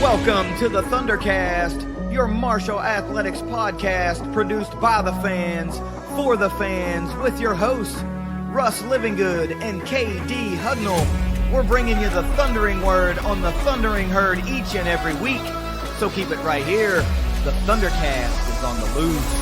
Welcome to the ThunderCast, your martial athletics podcast produced by the fans, for the fans, with your hosts, Russ Livingood and KD Hugnall. We're bringing you the thundering word on the thundering herd each and every week, so keep it right here. The ThunderCast is on the loose.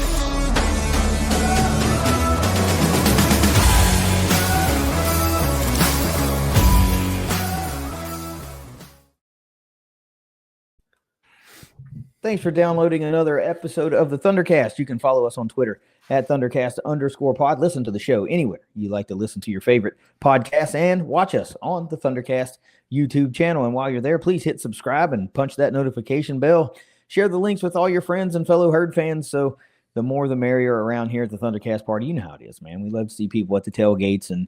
Thanks for downloading another episode of the ThunderCast. You can follow us on Twitter at ThunderCast_pod. Listen to the show anywhere you like to listen to your favorite podcasts, and watch us on the ThunderCast YouTube channel. And while you're there, please hit subscribe and punch that notification bell. Share the links with all your friends and fellow herd fans. So the more the merrier around here at the ThunderCast party. You know how it is, man. We love to see people at the tailgates and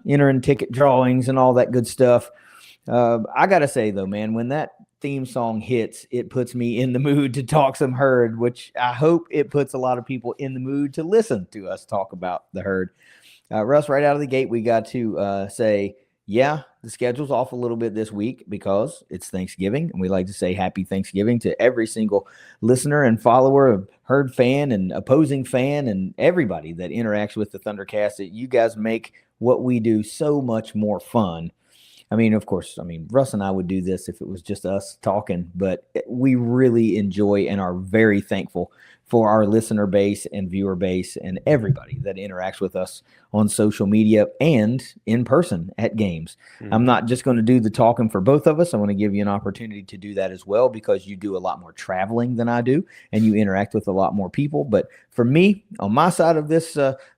entering ticket drawings and all that good stuff. I got to say, though, man, when that theme song hits, it puts me in the mood to talk some herd, which I hope it puts a lot of people in the mood to listen to us talk about the herd. Russ, right out of the gate, we got to say, yeah, the schedule's off a little bit this week because it's Thanksgiving, and we like to say happy Thanksgiving to every single listener and follower, herd fan and opposing fan, and everybody that interacts with the ThunderCast. That you guys make what we do so much more fun. I mean, of course, Russ and I would do this if it was just us talking, but we really enjoy and are very thankful for our listener base and viewer base and everybody that interacts with us on social media and in person at games. Mm-hmm. I'm not just going to do the talking for both of us. I want to give you an opportunity to do that as well, because you do a lot more traveling than I do and you interact with a lot more people. But for me, on my side of this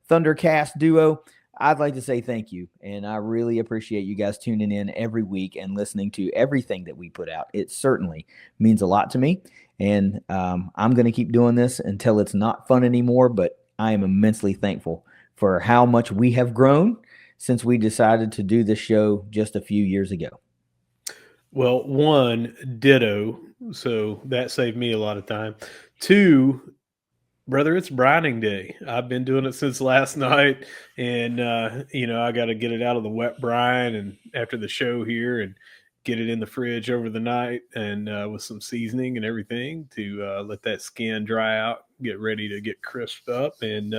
ThunderCast duo, I'd like to say thank you, and I really appreciate you guys tuning in every week and listening to everything that we put out. It certainly means a lot to me, and I'm going to keep doing this until it's not fun anymore, but I am immensely thankful for how much we have grown since we decided to do this show just a few years ago. Well, one, ditto, so that saved me a lot of time. Two, brother, it's brining day. I've been doing it since last night, and I got to get it out of the wet brine and after the show here and get it in the fridge over the night and with some seasoning and everything to let that skin dry out, get ready to get crisped up, and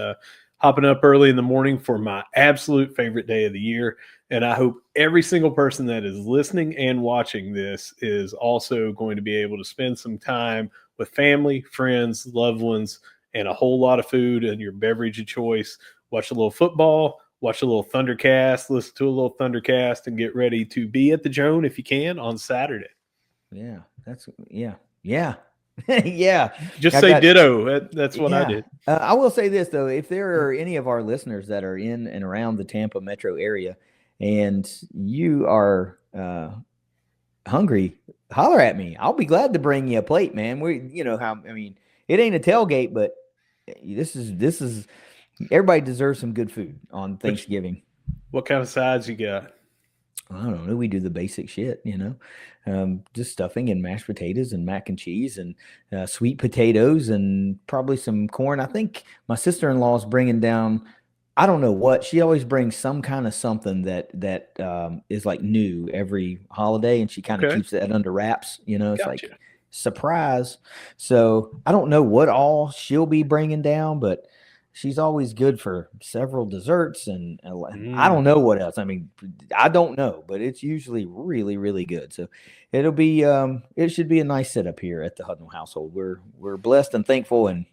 hopping up early in the morning for my absolute favorite day of the year. And I hope every single person that is listening and watching this is also going to be able to spend some time with family, friends, loved ones, and a whole lot of food and your beverage of choice. Watch a little football, watch a little ThunderCast, listen to a little ThunderCast, and get ready to be at the Joan if you can on Saturday. Yeah. Yeah. Just say ditto. That's what I did. I will say this, though. If there are any of our listeners that are in and around the Tampa metro area and you are hungry, holler at me. I'll be glad to bring you a plate, man. It ain't a tailgate, but this is everybody deserves some good food on Thanksgiving. What kind of sides you got? I don't know. We do the basic shit, just stuffing and mashed potatoes and mac and cheese and sweet potatoes and probably some corn. I think my sister-in-law is bringing down, I don't know what. She always brings some kind of something that is like new every holiday, and she kind of keeps that under wraps. It's like surprise. So I don't know what all she'll be bringing down, but she's always good for several desserts and I don't know what else. I don't know, but it's usually really, really good. So it'll be it should be a nice setup here at the Hugnall household. We're blessed and thankful, and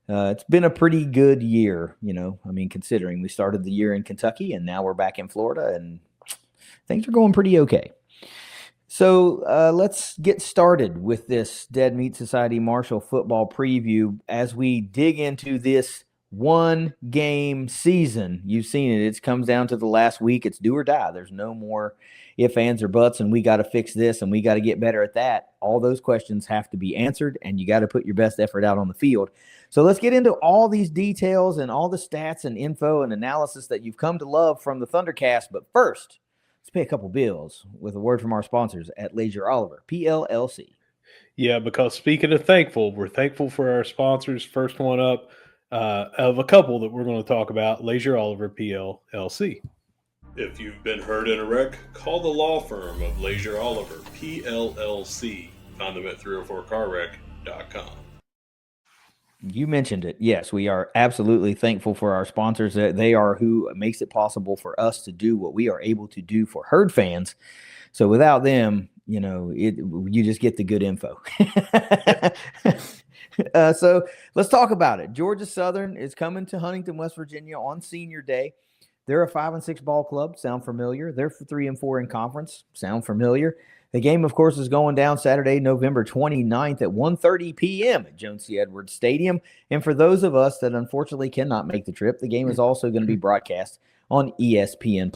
it's been a pretty good year, considering we started the year in Kentucky and now we're back in Florida and things are going pretty okay. So let's get started with this Dead Meat Society Marshall football preview as we dig into this one-game season. You've seen it. It comes down to the last week. It's do or die. There's no more ifs, ands, or buts, and we got to fix this, and we got to get better at that. All those questions have to be answered, and you got to put your best effort out on the field. So let's get into all these details and all the stats and info and analysis that you've come to love from the ThunderCast. But first, let's pay a couple bills with a word from our sponsors at Leasure Oliver PLLC. Yeah, because speaking of thankful, we're thankful for our sponsors. First one up of a couple that we're going to talk about, Leasure Oliver PLLC. If you've been hurt in a wreck, call the law firm of Leasure Oliver PLLC. Find them at 304carwreck.com. You mentioned it. Yes, we are absolutely thankful for our sponsors. They are who makes it possible for us to do what we are able to do for herd fans. So without them, you just get the good info. So let's talk about it. Georgia Southern is coming to Huntington, West Virginia on Senior Day. They're a 5-6 ball club. Sound familiar? They're 3-4 in conference. Sound familiar? The game, of course, is going down Saturday, November 29th at 1:30 p.m. at Jones C. Edwards Stadium. And for those of us that unfortunately cannot make the trip, the game is also going to be broadcast on ESPN+.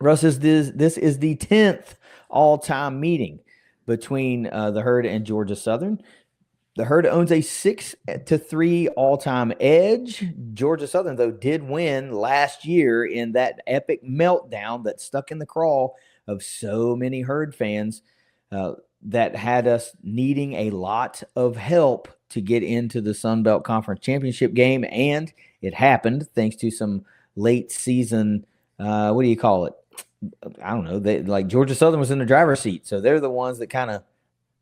Russ, this is the 10th all-time meeting between the Herd and Georgia Southern. The Herd owns a 6-3 all-time edge. Georgia Southern, though, did win last year in that epic meltdown that stuck in the craw of so many Herd fans that had us needing a lot of help to get into the Sun Belt Conference Championship game. And it happened thanks to some late season, what do you call it? I don't know. Georgia Southern was in the driver's seat. So they're the ones that kind of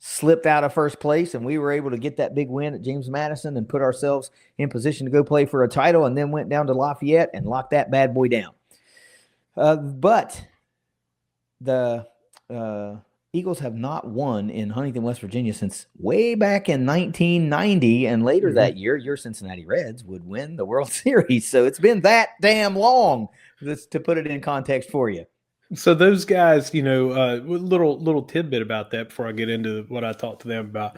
slipped out of first place, and we were able to get that big win at James Madison and put ourselves in position to go play for a title, and then went down to Lafayette and locked that bad boy down. But the Eagles have not won in Huntington, West Virginia since way back in 1990, and later that year, your Cincinnati Reds would win the World Series. So it's been that damn long, to put it in context for you. So those guys, little tidbit about that before I get into what I talked to them about.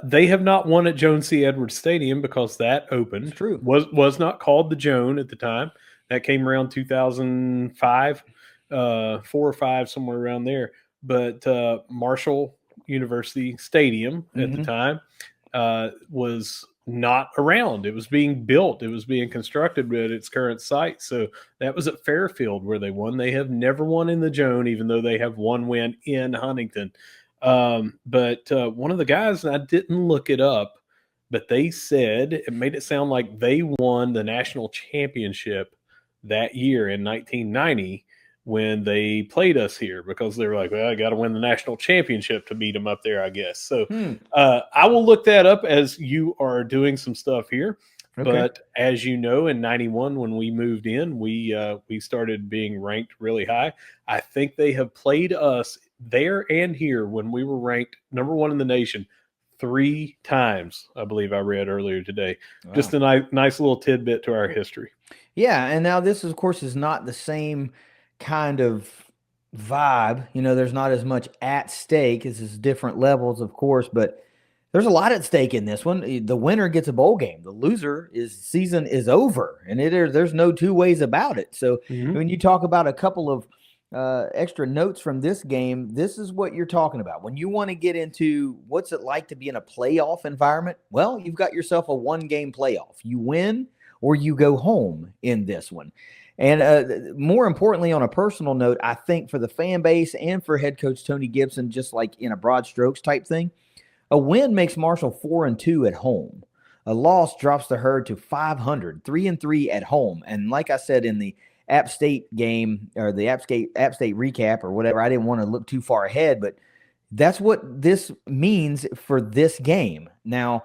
They have not won at Jones C. Edwards Stadium because that opened. True. Was not called the Joan at the time. That came around 2005, 4 or 5, somewhere around there. But Marshall University Stadium at the time was not around. It was being built. It was being constructed at its current site. So that was at Fairfield where they won. They have never won in the Joan, even though they have one win in Huntington. But one of the guys, and I didn't look it up, but they said it made it sound like they won the national championship that year in 1990 when they played us here, because they were like, well, I got to win the national championship to beat them up there, I guess. So I will look that up as you are doing some stuff here. Okay. But as you know, in 91, when we moved in, we started being ranked really high. I think they have played us there and here when we were ranked number 1 in the nation 3 times, I believe I read earlier today. Wow. Just a nice little tidbit to our history. Yeah, and now this, of course, is not the same kind of vibe. There's not as much at stake. This is different levels, of course, but there's a lot at stake in this one. The winner gets a bowl game. The loser season is over, and there's no two ways about it. So when you talk about a couple of extra notes from this game, this is what you're talking about. When you want to get into what's it like to be in a playoff environment, well, you've got yourself a 1-game playoff. You win or you go home in this one. And more importantly, on a personal note, I think for the fan base and for head coach Tony Gibson, just like in a broad strokes type thing, a win makes Marshall 4-2 at home. A loss drops the Herd to 500, 3-3 at home. And like I said in the App State game, or the App State recap or whatever, I didn't want to look too far ahead, but that's what this means for this game. Now,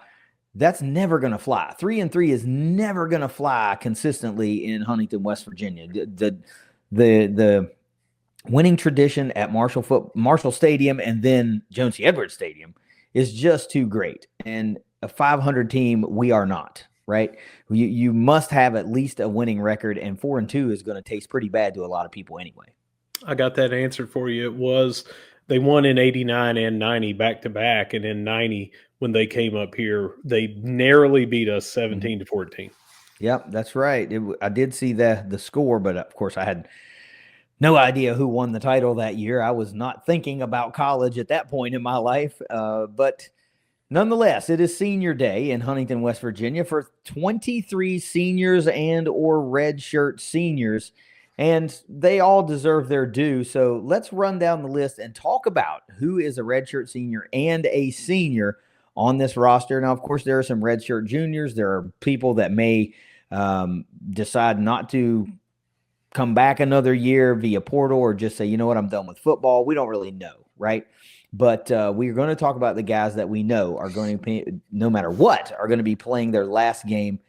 that's never going to fly. 3-3 is never going to fly consistently in Huntington, West Virginia. The winning tradition at Marshall Stadium and then Jones C. Edwards Stadium is just too great. And a 500 team, we are not, right? You must have at least a winning record, and 4-2 is going to taste pretty bad to a lot of people anyway. I got that answer for you. It was they won in 89 and 90 back to back, and in 90 when they came up here, they narrowly beat us 17-14. Yep, that's right. I did see the score, but of course I had no idea who won the title that year. I was not thinking about college at that point in my life, but nonetheless, it is Senior Day in Huntington, West Virginia for 23 seniors and or redshirt seniors, and they all deserve their due. So let's run down the list and talk about who is a redshirt senior and a senior on this roster. Now, of course, there are some redshirt juniors. There are people that may decide not to come back another year via portal or just say, you know what, I'm done with football. We don't really know, right? But we're going to talk about the guys that we know are going to, no matter what, are going to be playing their last game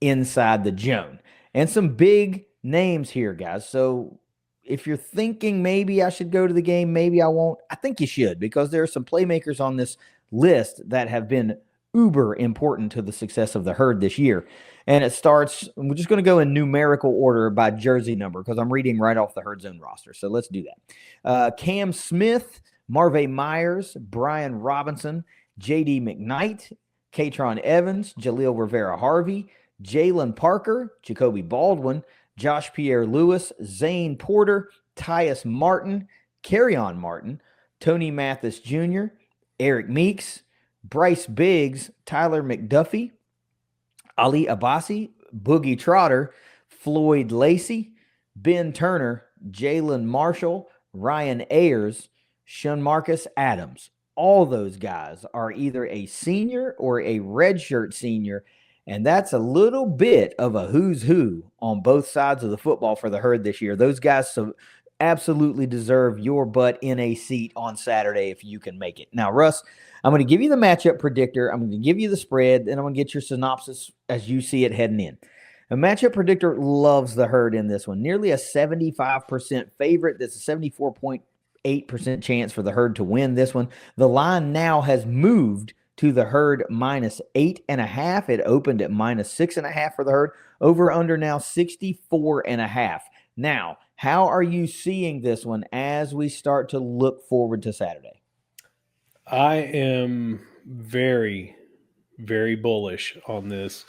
inside the zone. And some big names here, guys. So if you're thinking maybe I should go to the game, maybe I won't, I think you should, because there are some playmakers on this list that have been uber important to the success of the herd this year. And it starts, we're just going to go in numerical order by jersey number because I'm reading right off the herd zone roster. So let's do that. Cam Smith, Marvay Myers, Brian Robinson, J.D. McKnight, Katron Evans, Jaleel Rivera-Harvey, Jalen Parker, Jacoby Baldwin, Josh Pierre-Lewis, Zane Porter, Tyus Martin, Kerryon Martin, Tony Mathis Jr., Eric Meeks, Bryce Biggs, Tyler McDuffie, Ali Abbasi, Boogie Trotter, Floyd Lacey, Ben Turner, Jalen Marshall, Ryan Ayers, Sean Marcus Adams. All those guys are either a senior or a redshirt senior, and that's a little bit of a who's who on both sides of the football for the herd this year. Those guys absolutely deserve your butt in a seat on Saturday if you can make it. Now, Russ, I'm going to give you the matchup predictor. I'm going to give you the spread, and I'm going to get your synopsis as you see it heading in. A matchup predictor loves the herd in this one. Nearly a 75% favorite. That's a 74.8% chance for the herd to win this one. The line now has moved to the herd -8.5. It opened at -6.5 for the herd. Over under now 64.5. Now, how are you seeing this one as we start to look forward to Saturday? I am very, very bullish on this.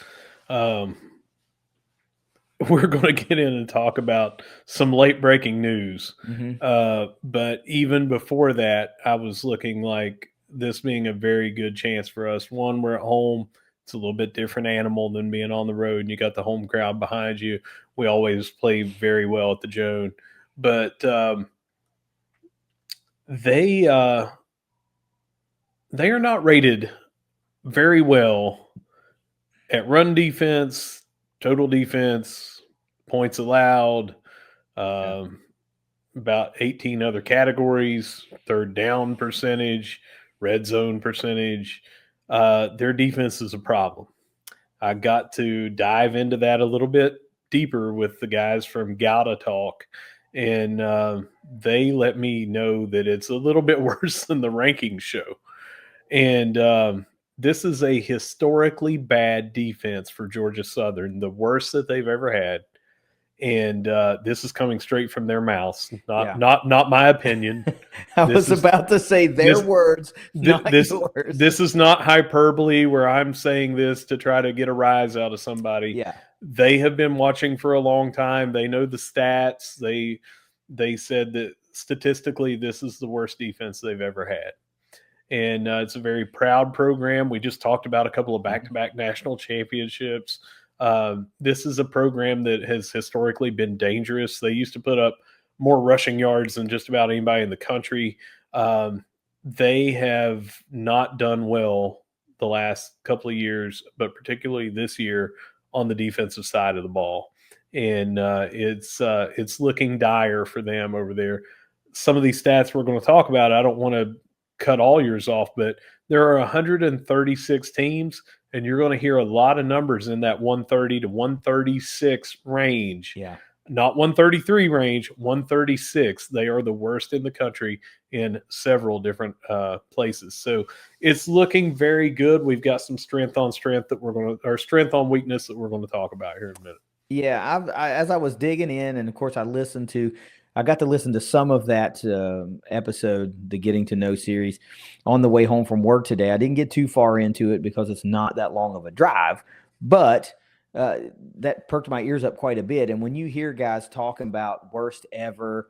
We're going to get in and talk about some late breaking news. But even before that, I was looking like this being a very good chance for us. One, we're at home. It's a little bit different animal than being on the road, and you got the home crowd behind you. We always play very well at the Joan. But they are not rated very well at run defense, total defense, points allowed, about 18 other categories, third down percentage, red zone percentage. Their defense is a problem. I got to dive into that a little bit deeper with the guys from Gouda Talk, and they let me know that it's a little bit worse than the rankings show. And this is a historically bad defense for Georgia Southern, the worst that they've ever had. And this is coming straight from their mouths, not my opinion. I was about to say their words, not yours. This is not hyperbole where I'm saying this to try to get a rise out of somebody. Yeah. They have been watching for a long time. They know the stats. They said that statistically this is the worst defense they've ever had. And it's a very proud program. We just talked about a couple of back-to-back national championships. This is a program that has historically been dangerous. They used to put up more rushing yards than just about anybody in the country. They have not done well the last couple of years, but particularly this year on the defensive side of the ball. And it's looking dire for them over there. Some of these stats we're going to talk about, I don't want to cut all yours off, but there are 136 teams, and you're going to hear a lot of numbers in that 130 to 136 range. Yeah. Not 133 range, 136. They are the worst in the country in several different places. So it's looking very good. We've got some strength on strength or strength on weakness that we're going to talk about here in a minute. Yeah, as I was digging in, and of course I got to listen to some of that episode, the Getting to Know series, on the way home from work today. I didn't get too far into it because it's not that long of a drive, but that perked my ears up quite a bit. And when you hear guys talking about worst ever,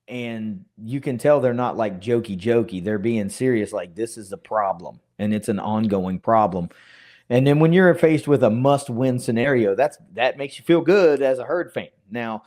and you can tell they're not like jokey, they're being serious, like this is a problem, and it's an ongoing problem. And then when you're faced with a must-win scenario, that makes you feel good as a herd fan. Now,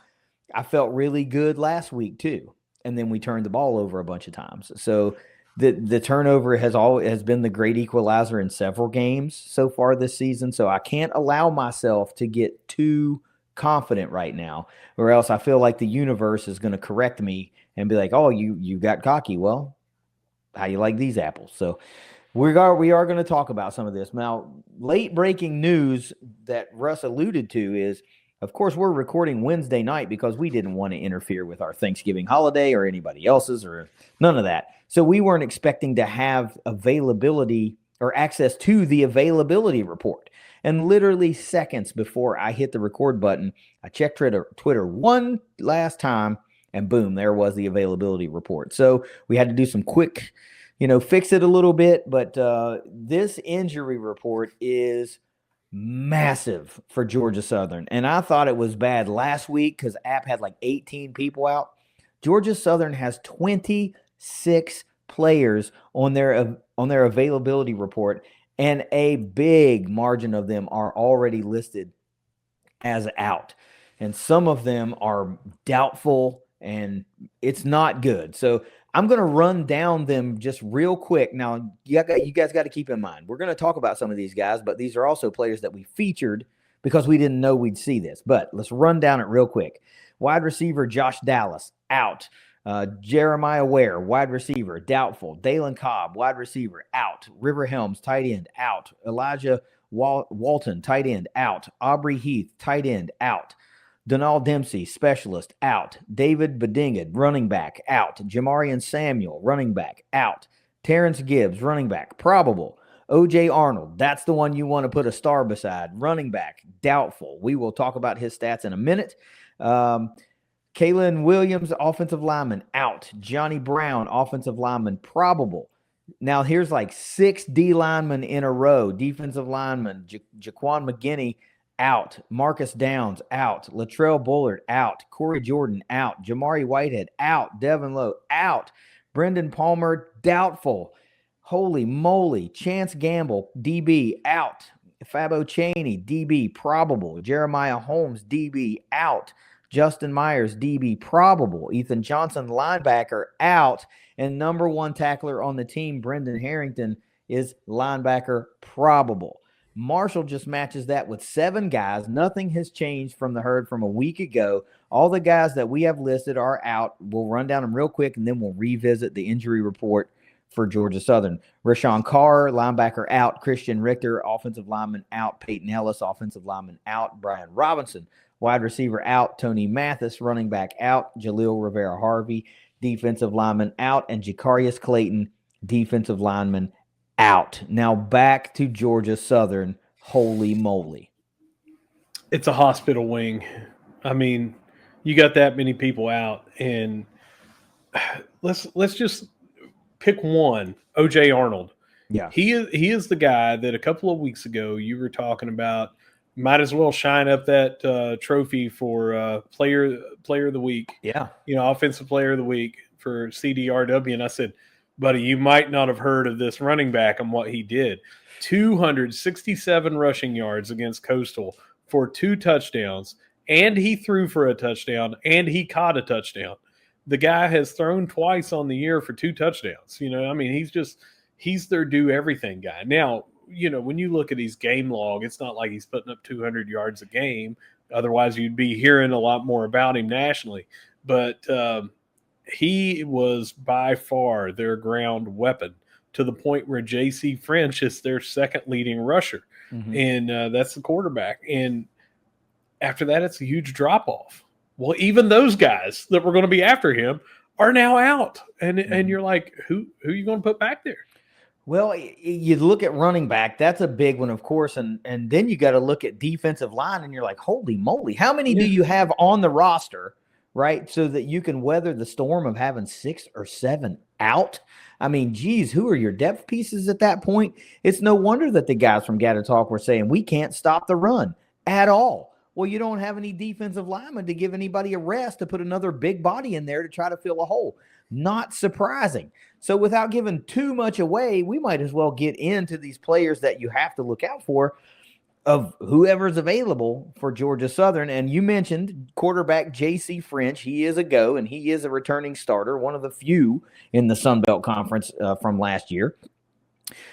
I felt really good last week too, and then we turned the ball over a bunch of times. So the turnover has been the great equalizer in several games so far this season. So I can't allow myself to get too confident right now, or else I feel like the universe is going to correct me and be like, oh, you got cocky. Well, how you like these apples? So we are going to talk about some of this. Now, late breaking news that Russ alluded to is, of course, we're recording Wednesday night because we didn't want to interfere with our Thanksgiving holiday or anybody else's or none of that. So we weren't expecting to have availability or access to the availability report. And literally seconds before I hit the record button, I checked Twitter one last time, and boom, there was the availability report. So we had to do some quick, fix it a little bit. But this injury report is massive for Georgia Southern. And I thought it was bad last week because App had like 18 people out. Georgia Southern has 26 players on their availability report, and a big margin of them are already listed as out. And some of them are doubtful, and it's not good. So I'm going to run down them just real quick. Now, you guys got to keep in mind, we're going to talk about some of these guys, but these are also players that we featured because we didn't know we'd see this. But let's run down it real quick. Wide receiver Josh Dallas, out. Jeremiah Ware, wide receiver, doubtful. Dalen Cobb, wide receiver, out. River Helms, tight end, out. Elijah Walton, tight end, out. Aubrey Heath, tight end, out. Donald Dempsey, specialist, out. David Bedinged, running back, out. Jamarian Samuel, running back, out. Terrence Gibbs, running back, probable. O.J. Arnold, that's the one you want to put a star beside. Running back, doubtful. We will talk about his stats in a minute. Kalen Williams, offensive lineman, out. Johnny Brown, offensive lineman, probable. Now, here's like 6 D linemen in a row. Defensive lineman, Jaquan McGinney, out. Marcus Downs, out. Latrell Bullard, out. Corey Jordan, out. Jamari Whitehead, out. Devin Lowe, out. Brendan Palmer, doubtful. Holy moly. Chance Gamble, DB, out. Fabo Chaney, DB, probable. Jeremiah Holmes, DB, out. Justin Myers, DB, probable. Ethan Johnson, linebacker, out. And number 1 tackler on the team, Brendan Harrington, is linebacker, probable. Marshall just matches that with 7 guys. Nothing has changed from the herd from a week ago. All the guys that we have listed are out. We'll run down them real quick, and then we'll revisit the injury report for Georgia Southern. Rashawn Carr, linebacker, out. Christian Richter, offensive lineman, out. Peyton Ellis, offensive lineman, out. Brian Robinson, wide receiver, out. Tony Mathis, running back, out. Jaleel Rivera-Harvey, defensive lineman, out. And Jacarius Clayton, defensive lineman, out. Now back to Georgia Southern. Holy moly. It's a hospital wing. I mean, you got that many people out, and let's just pick one. O.J. Arnold. Yeah. He is the guy that a couple of weeks ago you were talking about might as well shine up that trophy for player of the week. Yeah. Offensive player of the week for CDRW. And I said, buddy, you might not have heard of this running back and what he did. 267 rushing yards against Coastal for 2 touchdowns, and he threw for a touchdown, and he caught a touchdown. The guy has thrown twice on the year for 2 touchdowns. He's their do everything guy. Now, when you look at his game log, it's not like he's putting up 200 yards a game. Otherwise, you'd be hearing a lot more about him nationally. But he was by far their ground weapon, to the point where J.C. French is their second leading rusher. Mm-hmm. And that's the quarterback. And after that, it's a huge drop-off. Well, even those guys that were going to be after him are now out. And you're like, who are you going to put back there? Well, you look at running back, that's a big one, of course, and then you got to look at defensive line, and you're like, holy moly, how many do you have on the roster, right, so that you can weather the storm of having 6 or 7 out? I mean, geez, who are your depth pieces at that point? It's no wonder that the guys from Gather Talk were saying, we can't stop the run at all. Well, you don't have any defensive linemen to give anybody a rest to put another big body in there to try to fill a hole. Not surprising. So without giving too much away, we might as well get into these players that you have to look out for of whoever's available for Georgia Southern. And you mentioned quarterback J.C. French. He is a go, and he is a returning starter, one of the few in the Sun Belt Conference from last year.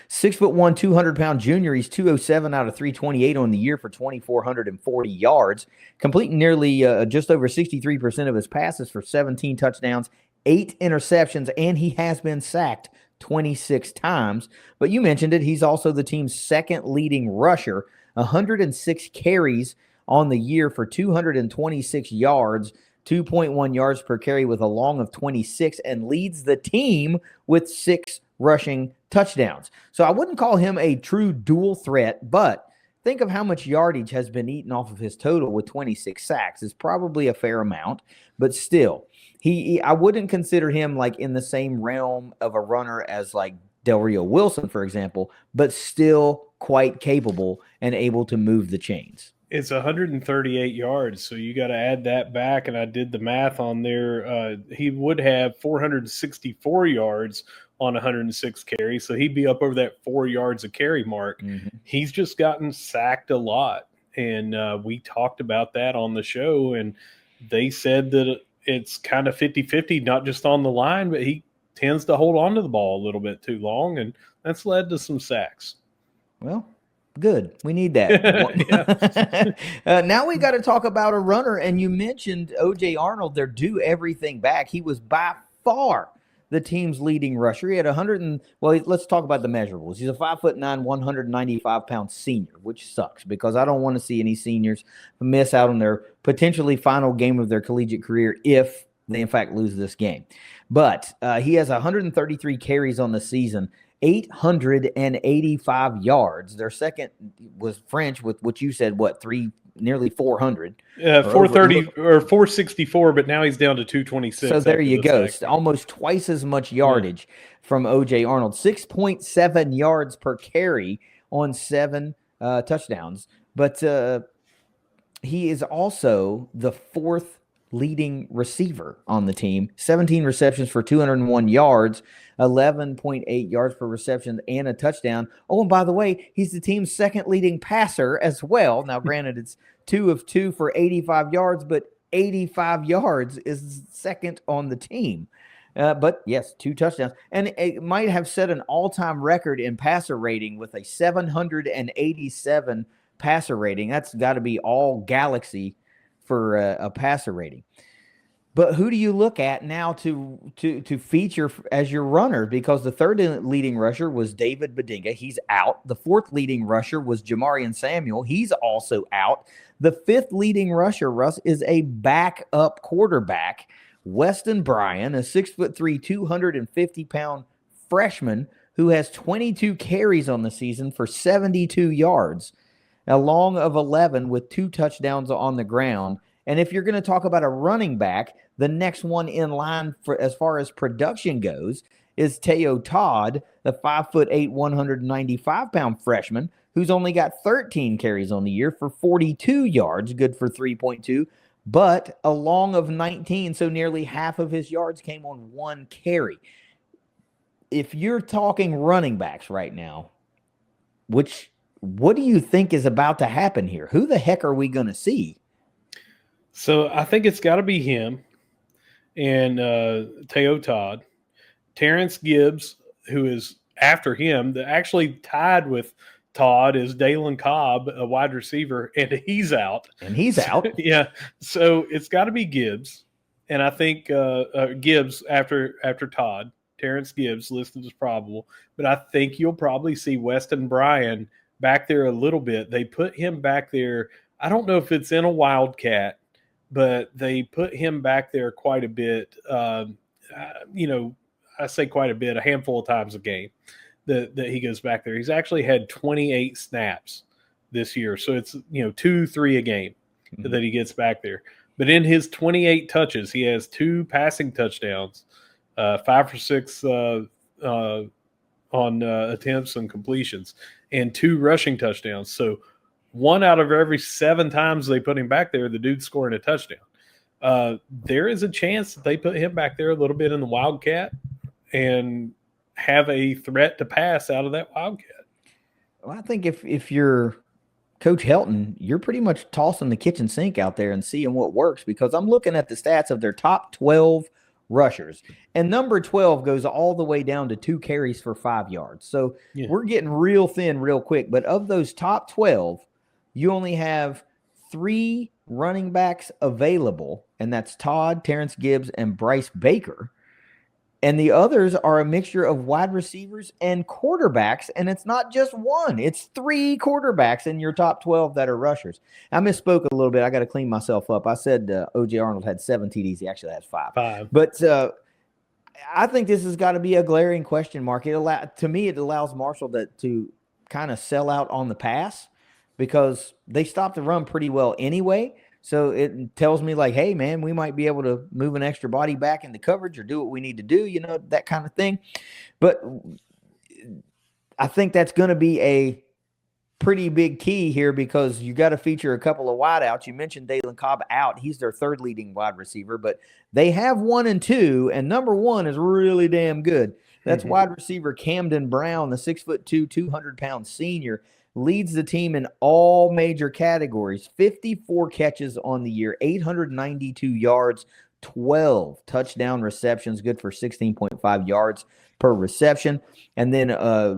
6'1", 200-pound junior. He's 207 out of 328 on the year for 2,440 yards, completing nearly just over 63% of his passes for 17 touchdowns, 8 interceptions, and he has been sacked 26 times. But you mentioned it. He's also the team's second leading rusher, 106 carries on the year for 226 yards, 2.1 yards per carry with a long of 26, and leads the team with 6 rushing touchdowns. So I wouldn't call him a true dual threat, but think of how much yardage has been eaten off of his total with 26 sacks. It's probably a fair amount, but still, I wouldn't consider him like in the same realm of a runner as like Rio-Wilson, for example, but still quite capable and able to move the chains. It's 138 yards, so you got to add that back, and I did the math on there. He would have 464 yards on 106 carries, so he'd be up over that 4 yards a carry mark. Mm-hmm. He's just gotten sacked a lot, and we talked about that on the show, and they said that it's kind of 50-50, not just on the line, but he tends to hold on to the ball a little bit too long, and that's led to some sacks. Well, good. We need that. Now we got to talk about a runner, and you mentioned O.J. Arnold. They're due everything back. He was by far the team's leading rusher. He had let's talk about the measurables. He's a 5'9", 195-pound senior, which sucks because I don't want to see any seniors miss out on their potentially final game of their collegiate career if they in fact lose this game. But he has 133 carries on the season, 885 yards. Their second was French with what you said, nearly 400. 430 or 464, but now he's down to 226. So there you go. Almost twice as much yardage from O.J. Arnold. 6.7 yards per carry on 7 touchdowns. But he is also the 4th leading receiver on the team. 17 receptions for 201 yards, 11.8 yards per reception, and a touchdown. Oh, and by the way, he's the team's second leading passer as well. Now, granted, it's 2 of 2 for 85 yards, but 85 yards is second on the team. But yes, 2 touchdowns. And it might have set an all-time record in passer rating with a 787 passer rating. That's got to be all Galaxy for a passer rating. But who do you look at now to feature as your runner? Because the third leading rusher was David Badinga. He's out. The 4th leading rusher was Jamarian Samuel. He's also out. The 5th leading rusher, Russ, is a backup quarterback, Weston Bryan, a 6'3", 250-pound freshman who has 22 carries on the season for 72 yards, a long of 11 with 2 touchdowns on the ground. And if you're going to talk about a running back, the next one in line for as far as production goes is Teo Todd, the 5'8", 195-pound freshman who's only got 13 carries on the year for 42 yards, good for 3.2, but a long of 19, so nearly half of his yards came on 1 carry. If you're talking running backs right now, what do you think is about to happen here? Who the heck are we going to see? So I think it's got to be him and Teo Todd. Terrence Gibbs, who is after him, actually tied with Todd, is Dalen Cobb, a wide receiver, and he's out. Yeah. So it's got to be Gibbs. And I think Gibbs after Todd, Terrence Gibbs listed as probable. But I think you'll probably see Weston Bryan back there a little bit. They put him back there. I don't know if it's in a Wildcat, but they put him back there quite a bit. I say quite a bit, a handful of times a game that he goes back there. He's actually had 28 snaps this year. So it's, 2-3 a game that he gets back there. But in his 28 touches, he has 2 passing touchdowns, 5 for 6 on attempts and completions, and 2 rushing touchdowns. So 1 out of every 7 times they put him back there, the dude's scoring a touchdown. There is a chance that they put him back there a little bit in the Wildcat and have a threat to pass out of that Wildcat. Well, I think if you're Coach Helton, you're pretty much tossing the kitchen sink out there and seeing what works, because I'm looking at the stats of their top 12 rushers. And number 12 goes all the way down to 2 carries for 5 yards. So we're getting real thin real quick. But of those top 12, you only have 3 running backs available, and that's Todd, Terrence Gibbs, and Bryce Baker. And the others are a mixture of wide receivers and quarterbacks, and it's not just one. It's 3 quarterbacks in your top 12 that are rushers. I misspoke a little bit. I got to clean myself up. I said O.J. Arnold had 7 TDs. He actually has 5. But I think this has got to be a glaring question mark. To me, it allows Marshall to kind of sell out on the pass because they stopped the run pretty well anyway. So it tells me like, hey, man, we might be able to move an extra body back into coverage or do what we need to do, that kind of thing. But I think that's going to be a pretty big key here because you got to feature a couple of wideouts. You mentioned Dalen Cobb out. He's their 3rd leading wide receiver, but they have 1 and 2, and number 1 is really damn good. That's wide receiver Camden Brown, the 6'2", 200-pound senior. Leads the team in all major categories, 54 catches on the year, 892 yards, 12 touchdown receptions, good for 16.5 yards per reception. And then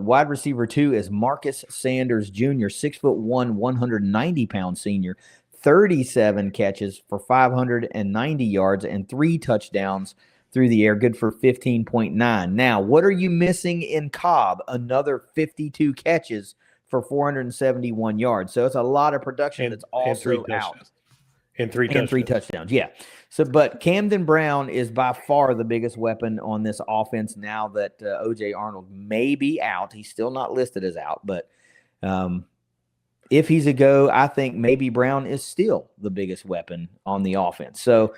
wide receiver 2 is Marcus Sanders Jr., 6'1", 190-pound senior, 37 catches for 590 yards and 3 touchdowns through the air, good for 15.9. Now, what are you missing in Cobb? Another 52 catches for 471 yards. So it's a lot of production that's also out. And 3 touchdowns. Yeah. So, but Camden Brown is by far the biggest weapon on this offense now that O.J. Arnold may be out. He's still not listed as out, but if he's a go, I think maybe Brown is still the biggest weapon on the offense. So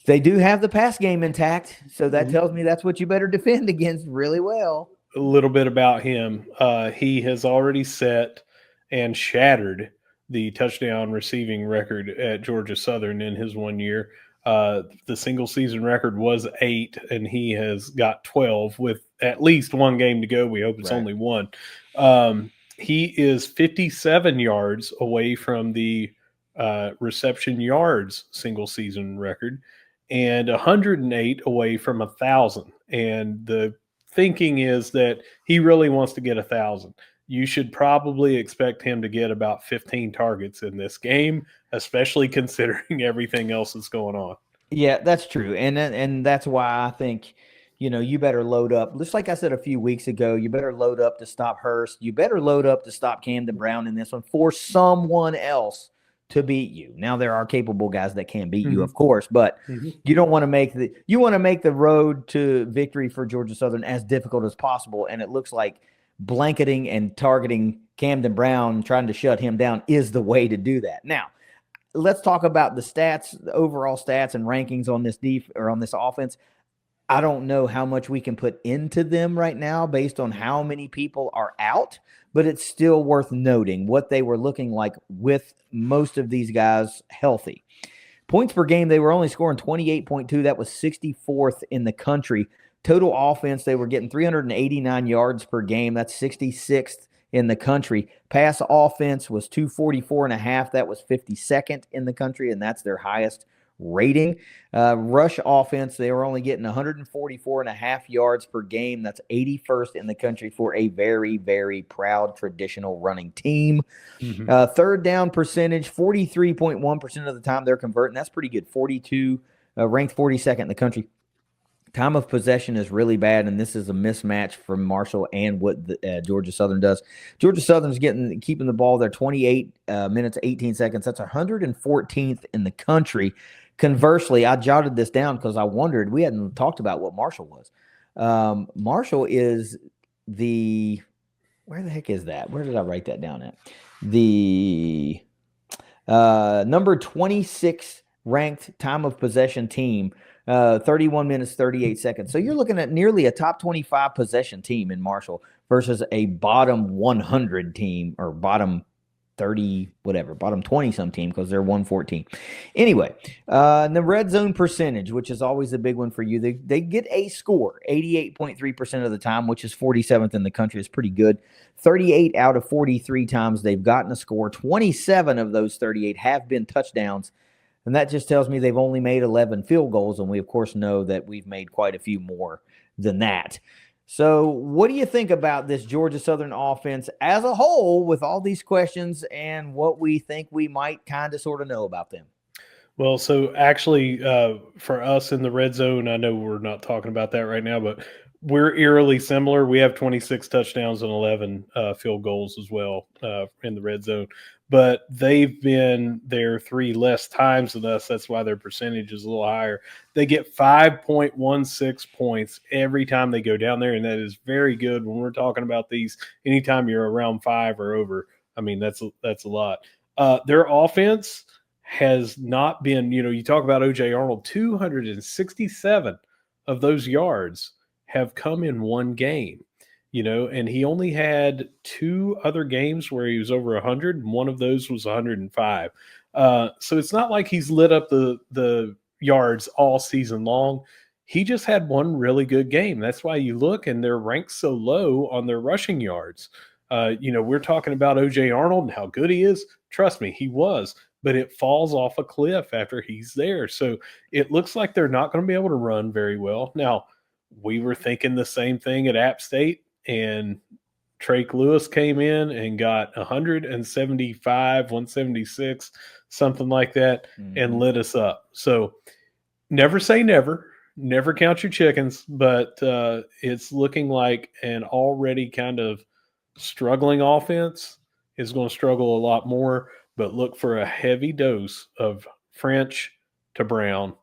they do have the pass game intact. So that tells me that's what you better defend against really well. A little bit about him. He has already set and shattered the touchdown receiving record at Georgia Southern in his 1 year. The single season record was 8, and he has got 12 with at least 1 game to go. We hope it's only 1. He is 57 yards away from the reception yards single season record and 108 away from 1,000. And the thinking is that he really wants to get 1,000. You should probably expect him to get about 15 targets in this game, especially considering everything else that's going on. Yeah, that's true. And that's why I think, you better load up. Just like I said a few weeks ago, you better load up to stop Hurst. You better load up to stop Camden Brown in this one for someone else to beat you. Now there are capable guys that can beat you, of course, but you don't want to make the road to victory for Georgia Southern as difficult as possible. And it looks like blanketing and targeting Camden Brown, trying to shut him down, is the way to do that. Now, let's talk about the stats, the overall stats and rankings on this on this offense. I don't know how much we can put into them right now based on how many people are out, but it's still worth noting what they were looking like with most of these guys healthy. Points per game, they were only scoring 28.2. That was 64th in the country. Total offense, they were getting 389 yards per game. That's 66th in the country. Pass offense was 244.5. That was 52nd in the country, and that's their highest rating. Rush offense, they were only getting 144.5 yards per game. That's 81st in the country for a very, very proud traditional running team. Third down percentage, 43.1% of the time they're converting. That's pretty good. Ranked 42nd in the country. Time of possession is really bad, and this is a mismatch for Marshall and what Georgia Southern does. Georgia Southern's keeping the ball there 28 minutes, 18 seconds. That's 114th in the country. Conversely, I jotted this down because I wondered, we hadn't talked about what Marshall was. Marshall is where the heck is that? Where did I write that down at? The number 26 ranked time of possession team. 31 minutes, 38 seconds. So you're looking at nearly a top 25 possession team in Marshall versus a bottom 100 team or bottom 30, whatever, bottom 20-some team because they're 114. Anyway, the red zone percentage, which is always a big one for you, they get a score 88.3% of the time, which is 47th in the country. Is pretty good. 38 out of 43 times they've gotten a score. 27 of those 38 have been touchdowns. And that just tells me they've only made 11 field goals. And we, of course, know that we've made quite a few more than that. So what do you think about this Georgia Southern offense as a whole with all these questions and what we think we might kind of sort of know about them? Well, so actually, for us in the red zone, I know we're not talking about that right now, but we're eerily similar. We have 26 touchdowns and 11 field goals as well in the red zone, but they've been there 3 less times than us. That's why their percentage is a little higher. They get 5.16 points every time they go down there, and that is very good when we're talking about these. Anytime you're around 5 or over, I mean, that's a lot. Their offense has not been, you talk about O.J. Arnold, 267 of those yards have come in one game, and he only had 2 other games where he was over 100, and one of those was 105. So it's not like he's lit up the yards all season long. He just had one really good game. That's why you look and they're ranked so low on their rushing yards. We're talking about O.J. Arnold and how good he is. Trust me, he was. But it falls off a cliff after he's there. So it looks like they're not going to be able to run very well. Now, we were thinking the same thing at App State, and Trake Lewis came in and got 175, 176, something like that, and lit us up. So never say never. Never count your chickens, but it's looking like an already kind of struggling offense is going to struggle a lot more. But look for a heavy dose of French to Brown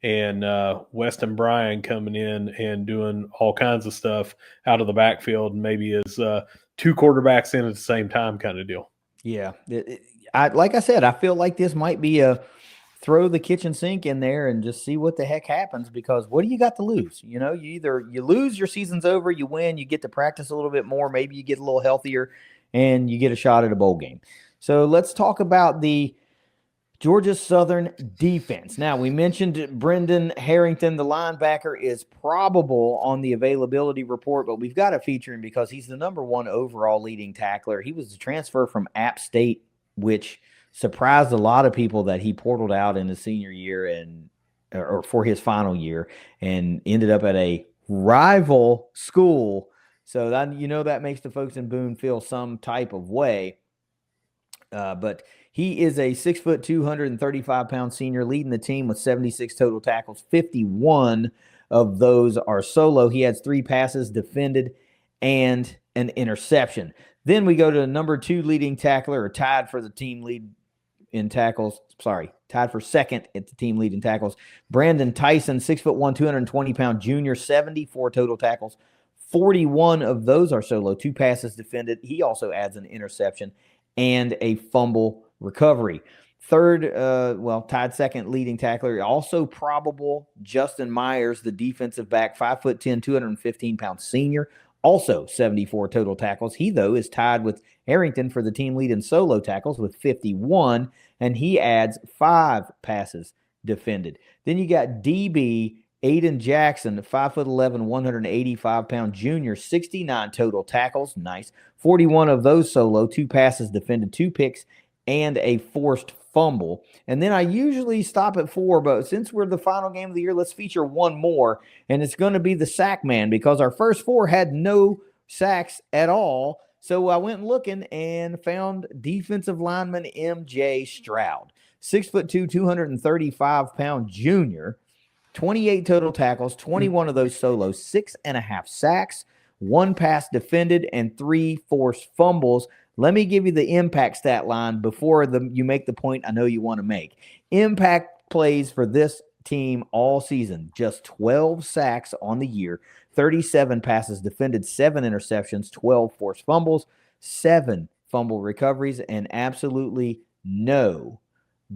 and Weston Bryan coming in and doing all kinds of stuff out of the backfield, and maybe as 2 quarterbacks in at the same time kind of deal. Yeah. Like I said, I feel like this might be a throw the kitchen sink in there and just see what the heck happens, because what do you got to lose? You lose, your season's over, you win, you get to practice a little bit more, maybe you get a little healthier, and you get a shot at a bowl game. So let's talk about the Georgia Southern defense. Now, we mentioned Brendan Harrington, the linebacker, is probable on the availability report, but we've got to feature him because he's the #1 overall leading tackler. He was a transfer from App State, which surprised a lot of people that he portaled out in his senior year or for his final year, and ended up at a rival school. So that makes the folks in Boone feel some type of way. But he is a 6 foot, 235-pound senior leading the team with 76 total tackles. 51 of those are solo. He has 3 passes defended and an interception. Then we go to the #2 leading tackler, or tied for the team lead in tackles. Tied for second at the team lead in tackles. Brandon Tyson, 6'1", 220-pound junior, 74 total tackles. 41 of those are solo. 2 passes defended. He also adds an interception and a fumble recovery. Third, tied second leading tackler, also probable, Justin Myers, the defensive back, 5'10", 215-pound senior, also 74 total tackles. He, though, is tied with Harrington for the team lead in solo tackles with 51, and he adds 5 passes defended. Then you got DB Aiden Jackson, 5'11", 185-pound junior, 69 total tackles. Nice. 41 of those solo, 2 passes defended, 2 picks, and a forced fumble. And then I usually stop at 4, but since we're the final game of the year, let's feature one more, and it's going to be the sack man, because our first 4 had no sacks at all. So I went looking and found defensive lineman MJ Stroud, 6'2", 235-pound junior, 28 total tackles, 21 of those solo, 6.5 sacks, 1 pass defended, and 3 forced fumbles. Let me give you the impact stat line before you make the point I know you want to make. Impact plays for this team all season, just 12 sacks on the year, 37 passes defended, 7 interceptions, 12 forced fumbles, 7 fumble recoveries, and absolutely no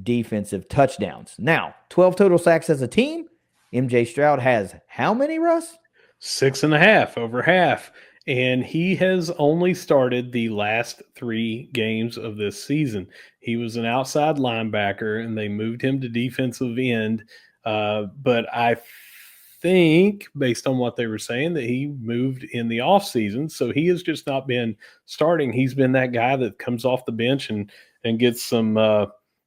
defensive touchdowns. Now, 12 total sacks as a team. MJ Stroud has how many, Russ? 6.5, over half. And he has only started the last 3 games of this season. He was an outside linebacker, and they moved him to defensive end. But I think, based on what they were saying, that he moved in the offseason. So he has just not been starting. He's been that guy that comes off the bench and gets some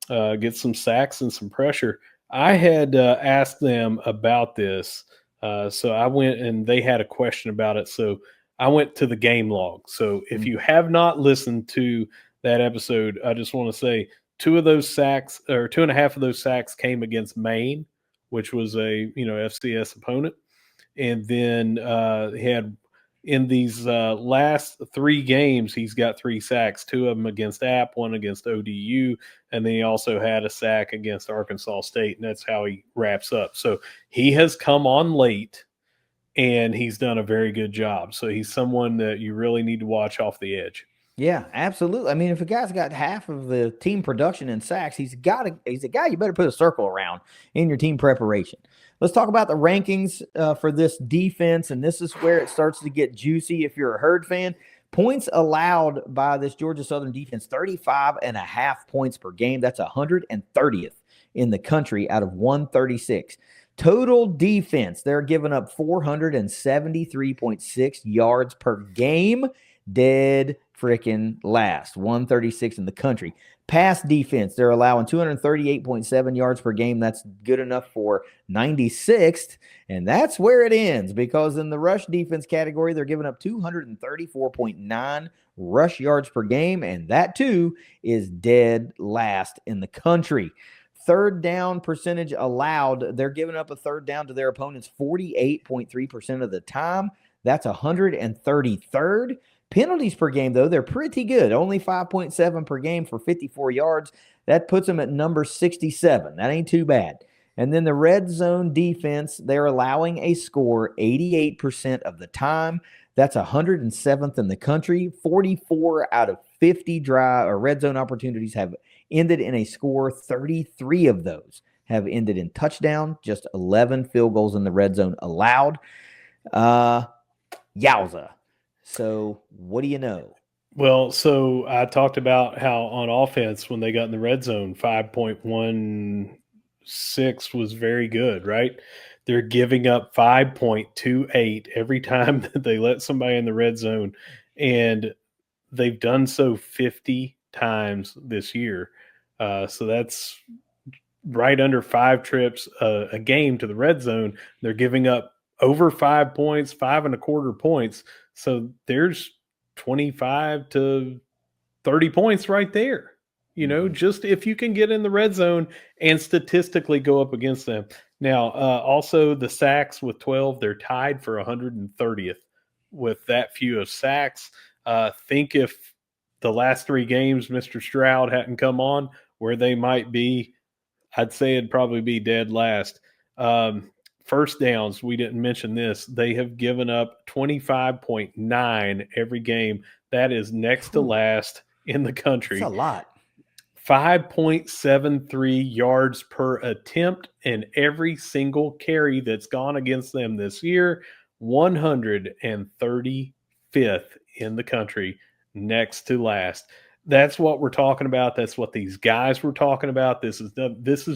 get some sacks and some pressure. I had asked them about this. So I went and they had a question about it. So I went to the game log. So if you have not listened to that episode, I just want to say two of those sacks, or two and a half of those sacks, came against Maine, which was a FCS opponent. And then he had in these last three games, he's got three sacks, two of them against App, one against ODU, and then he also had a sack against Arkansas State, and that's how he wraps up. So he has come on late, and he's done a very good job. So he's someone that you really need to watch off the edge. Yeah, absolutely. I mean, if a guy's got half of the team production in sacks, he's a guy you better put a circle around in your team preparation. Let's talk about the rankings for this defense, and this is where it starts to get juicy if you're a Herd fan. Points allowed by this Georgia Southern defense, 35.5 points per game. That's 130th in the country out of 136. Total defense, they're giving up 473.6 yards per game. Dead freaking last, 136 in the country. Pass defense, they're allowing 238.7 yards per game. That's good enough for 96th, and that's where it ends, because in the rush defense category, they're giving up 234.9 rush yards per game, and that too is dead last in the country. Third down percentage allowed, they're giving up a third down to their opponents 48.3% of the time. That's 133rd. Penalties per game, though, they're pretty good. Only 5.7 per game for 54 yards. That puts them at number 67. That ain't too bad. And then the red zone defense, they're allowing a score 88% of the time. That's 107th in the country. 44 out of 50 red zone opportunities have ended in a score. 33 of those have ended in touchdown. Just 11 field goals in the red zone allowed. Yowza. So what do you know? Well, so I talked about how on offense, when they got in the red zone, 5.16 was very good, right? They're giving up 5.28 every time that they let somebody in the red zone, and they've done so 50 times this year. So that's right under 5 trips a game to the red zone. They're giving up over 5 points, 5.25 points. So there's 25 to 30 points right there. Just if you can get in the red zone and statistically go up against them. Now, also the sacks with 12, they're tied for 130th with that few of sacks. Think if the last 3 games Mr. Stroud hadn't come on, where they might be, I'd say it'd probably be dead last. First downs, we didn't mention this. They have given up 25.9 every game. That is next to last in the country. That's a lot. 5.73 yards per attempt, and every single carry that's gone against them this year, 135th in the country, next to last. That's what we're talking about. That's what these guys were talking about. This is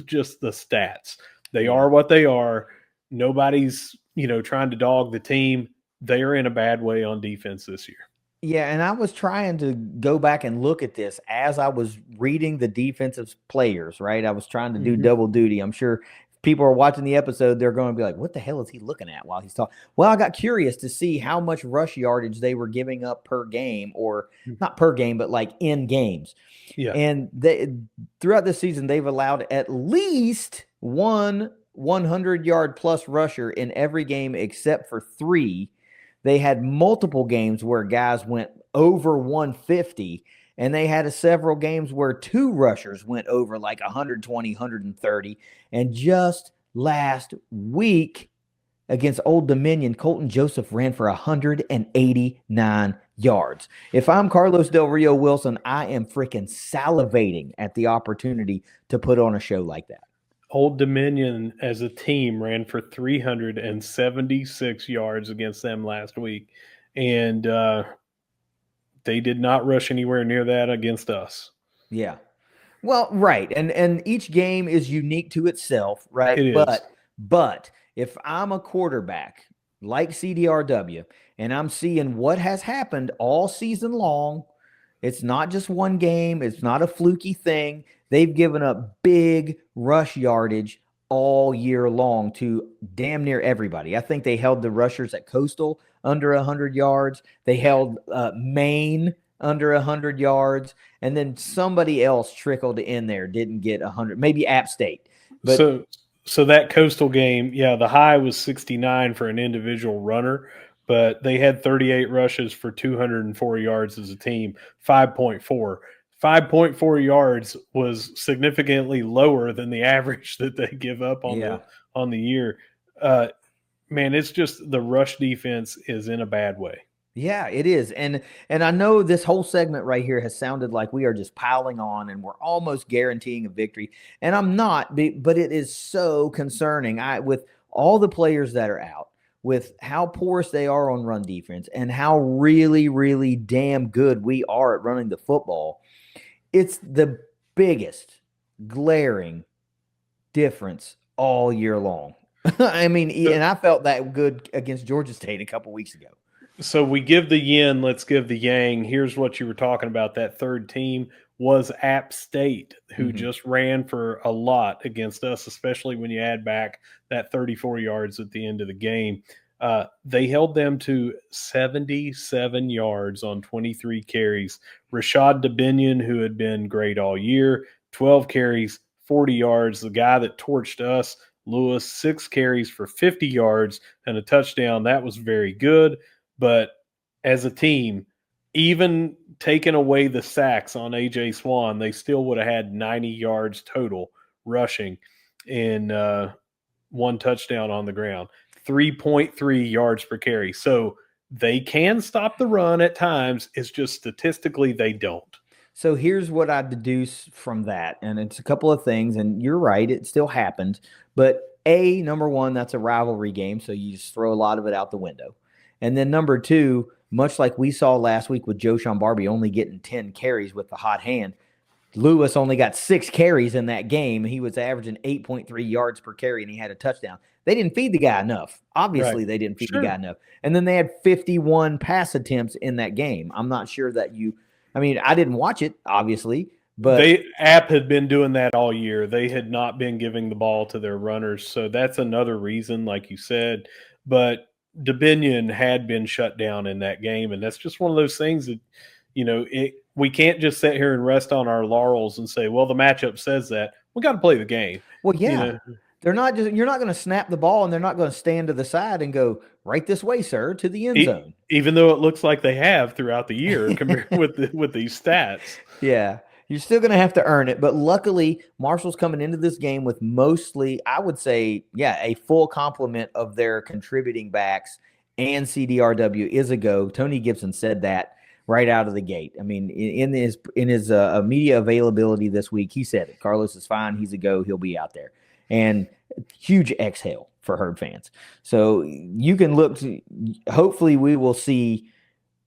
just the stats. They are what they are. Nobody's, trying to dog the team. They are in a bad way on defense this year. Yeah, and I was trying to go back and look at this as I was reading the defensive players, right? I was trying to do double duty. I'm sure if people are watching the episode, they're going to be like, what the hell is he looking at while he's talking? Well, I got curious to see how much rush yardage they were giving up per game, or not per game, but like in games. Yeah. And throughout this season, they've allowed at least one 100-yard plus rusher in every game except for 3. They had multiple games where guys went over 150, and they had several games where 2 rushers went over like 120, 130. And just last week against Old Dominion, Colton Joseph ran for 189 yards. If I'm Carlos Del Rio Wilson, I am freaking salivating at the opportunity to put on a show like that. Old Dominion as a team ran for 376 yards against them last week, and they did not rush anywhere near that against us. Yeah. Well, right. And each game is unique to itself, right? It is. But if I'm a quarterback like CDRW and I'm seeing what has happened all season long, it's not just one game, it's not a fluky thing. they've given up big rush yardage all year long to damn near everybody. I think they held the rushers at Coastal under 100 yards. They held Maine under 100 yards, and then somebody else trickled in there, didn't get 100, maybe App State. But so that Coastal game, yeah, the high was 69 for an individual runner, but they had 38 rushes for 204 yards as a team, 5.4. 5.4 yards was significantly lower than the average that they give up on the year. Man, it's just the rush defense is in a bad way. Yeah, it is. And I know this whole segment right here has sounded like we are just piling on and we're almost guaranteeing a victory. And I'm not, but it is so concerning. With all the players that are out, with how porous they are on run defense and how really, really damn good we are at running the football, it's the biggest glaring difference all year long. I mean, and I felt that good against Georgia State a couple weeks ago. So we give the yin, let's give the yang. Here's what you were talking about. That third team was App State, who just ran for a lot against us, especially when you add back that 34 yards at the end of the game. They held them to 77 yards on 23 carries. Rashad Dubinion, who had been great all year, 12 carries, 40 yards. The guy that torched us, Lewis, 6 carries for 50 yards and a touchdown. That was very good. But as a team, even taking away the sacks on A.J. Swan, they still would have had 90 yards total rushing and 1 touchdown on the ground, 3.3 yards per carry. So they can stop the run at times. It's just statistically they don't. So here's what I deduce from that. And it's a couple of things. And you're right, it still happened. But number one, that's a rivalry game. So you just throw a lot of it out the window. And then number two, much like we saw last week with Joshawn Barbie only getting 10 carries with the hot hand, Lewis only got 6 carries in that game. He was averaging 8.3 yards per carry, and he had a touchdown. They didn't feed the guy enough. Obviously, They didn't feed the guy enough. And then they had 51 pass attempts in that game. I'm not sure that I didn't watch it, obviously. But App had been doing that all year. They had not been giving the ball to their runners. So that's another reason, like you said. But Dubinion had been shut down in that game, and that's just one of those things that, we can't just sit here and rest on our laurels and say, well, the matchup says that. We got to play the game. Well, yeah. You're not going to snap the ball, and they're not going to stand to the side and go right this way, sir, to the end zone. Even though it looks like they have throughout the year compared with these stats. Yeah. You're still going to have to earn it. But luckily, Marshall's coming into this game with mostly, I would say, a full complement of their contributing backs, and CDRW is a go. Tony Gibson said that right out of the gate. I mean, in his media availability this week, he said it. Carlos is fine. He's a go. He'll be out there. And huge exhale for Herd fans. So you can look to, hopefully we will see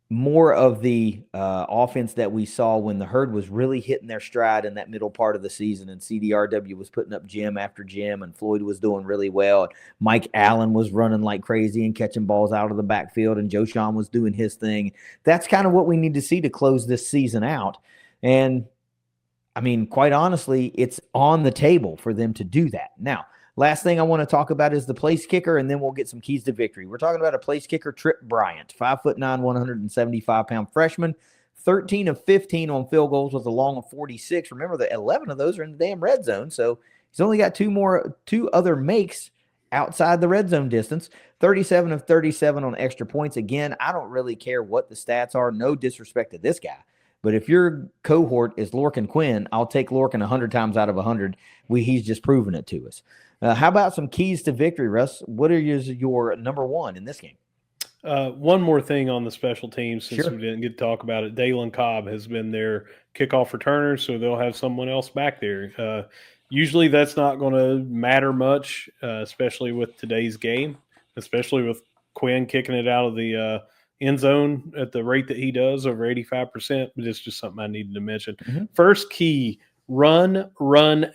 more of the offense that we saw when the Herd was really hitting their stride in that middle part of the season, and CDRW was putting up gem after gem, and Floyd was doing really well. And Mike Allen was running like crazy and catching balls out of the backfield, and Joshawn was doing his thing. That's kind of what we need to see to close this season out. And I mean, quite honestly, it's on the table for them to do that. Now, last thing I want to talk about is the place kicker, and then we'll get some keys to victory. We're talking about a place kicker, Trip Bryant, 5'9", 175-pound freshman, 13 of 15 on field goals with a long of 46. Remember that 11 of those are in the damn red zone, so he's only got two other makes outside the red zone distance. 37 of 37 on extra points. Again, I don't really care what the stats are. No disrespect to this guy. But if your cohort is Lorcan Quinn, I'll take Lorcan 100 times out of 100. He's just proven it to us. How about some keys to victory, Russ? What are your number one in this game? One more thing on the special teams, since we didn't get to talk about it. Dalen Cobb has been their kickoff returner, so they'll have someone else back there. Usually that's not going to matter much, especially with today's game, especially with Quinn kicking it out of the end zone at the rate that he does, over 85%, but it's just something I needed to mention. First key, run,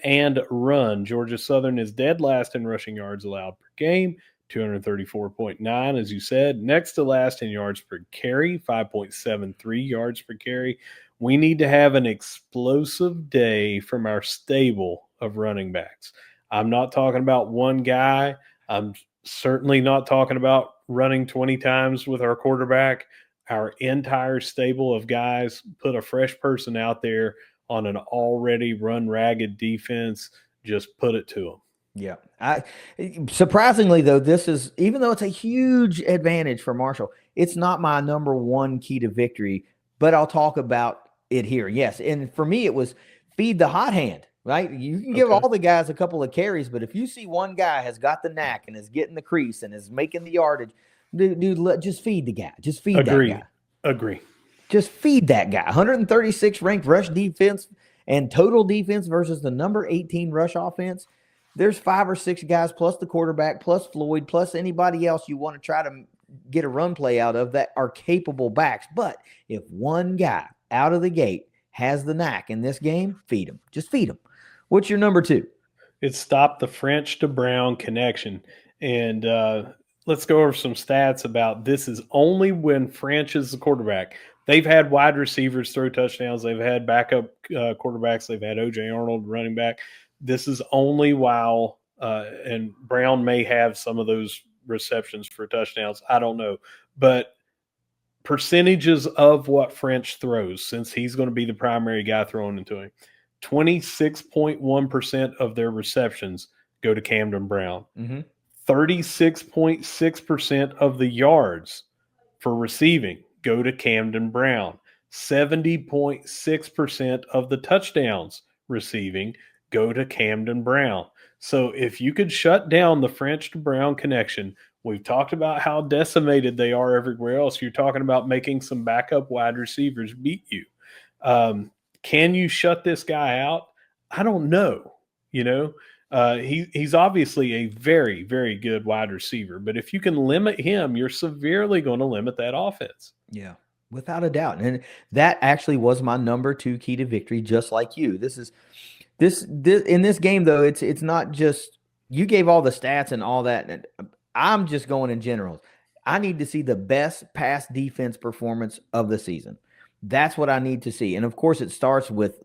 and run. Georgia Southern is dead last in rushing yards allowed per game. 234.9, as you said. Next to last in yards per carry, 5.73 yards per carry. We need to have an explosive day from our stable of running backs. I'm not talking about one guy. I'm certainly not talking about running 20 times with our quarterback. Our entire stable of guys, put a fresh person out there on an already run ragged defense, just put it to them. Yeah. Surprisingly, though, this is, even though it's a huge advantage for Marshall, it's not my number one key to victory, but I'll talk about it here. Yes. And for me, it was feed the hot hand, right? You can give all the guys a couple of carries, but if you see one guy has got the knack and is getting the crease and is making the yardage, dude, just feed the guy. Just feed that guy. Agree. Just feed that guy. 136 ranked rush defense and total defense versus the number 18 rush offense. There's 5 or 6 guys plus the quarterback, plus Floyd, plus anybody else you want to try to get a run play out of that are capable backs. But if one guy out of the gate has the knack in this game, feed him. Just feed him. What's your number 2? It's stop the French to Brown connection. And let's go over some stats about this. Is only when French is the quarterback. They've had wide receivers throw touchdowns. They've had backup quarterbacks. They've had O.J. Arnold running back. This is only while and Brown may have some of those receptions for touchdowns. I don't know. But percentages of what French throws, since he's going to be the primary guy throwing into him, 26.1% of their receptions go to Camden Brown. 36.6% of the yards for receiving go to Camden Brown. 70.6% of the touchdowns receiving go to Camden Brown. So if you could shut down the French to Brown connection, we've talked about how decimated they are everywhere else. You're talking about making some backup wide receivers beat you. Can you shut this guy out? I don't know. He's obviously a very, very good wide receiver, but if you can limit him, you're severely going to limit that offense. Yeah, without a doubt. And that actually was my number 2 key to victory, just like you. This in this game, though, it's not just you gave all the stats and all that. And I'm just going in general. I need to see the best pass defense performance of the season. That's what I need to see. And of course, it starts with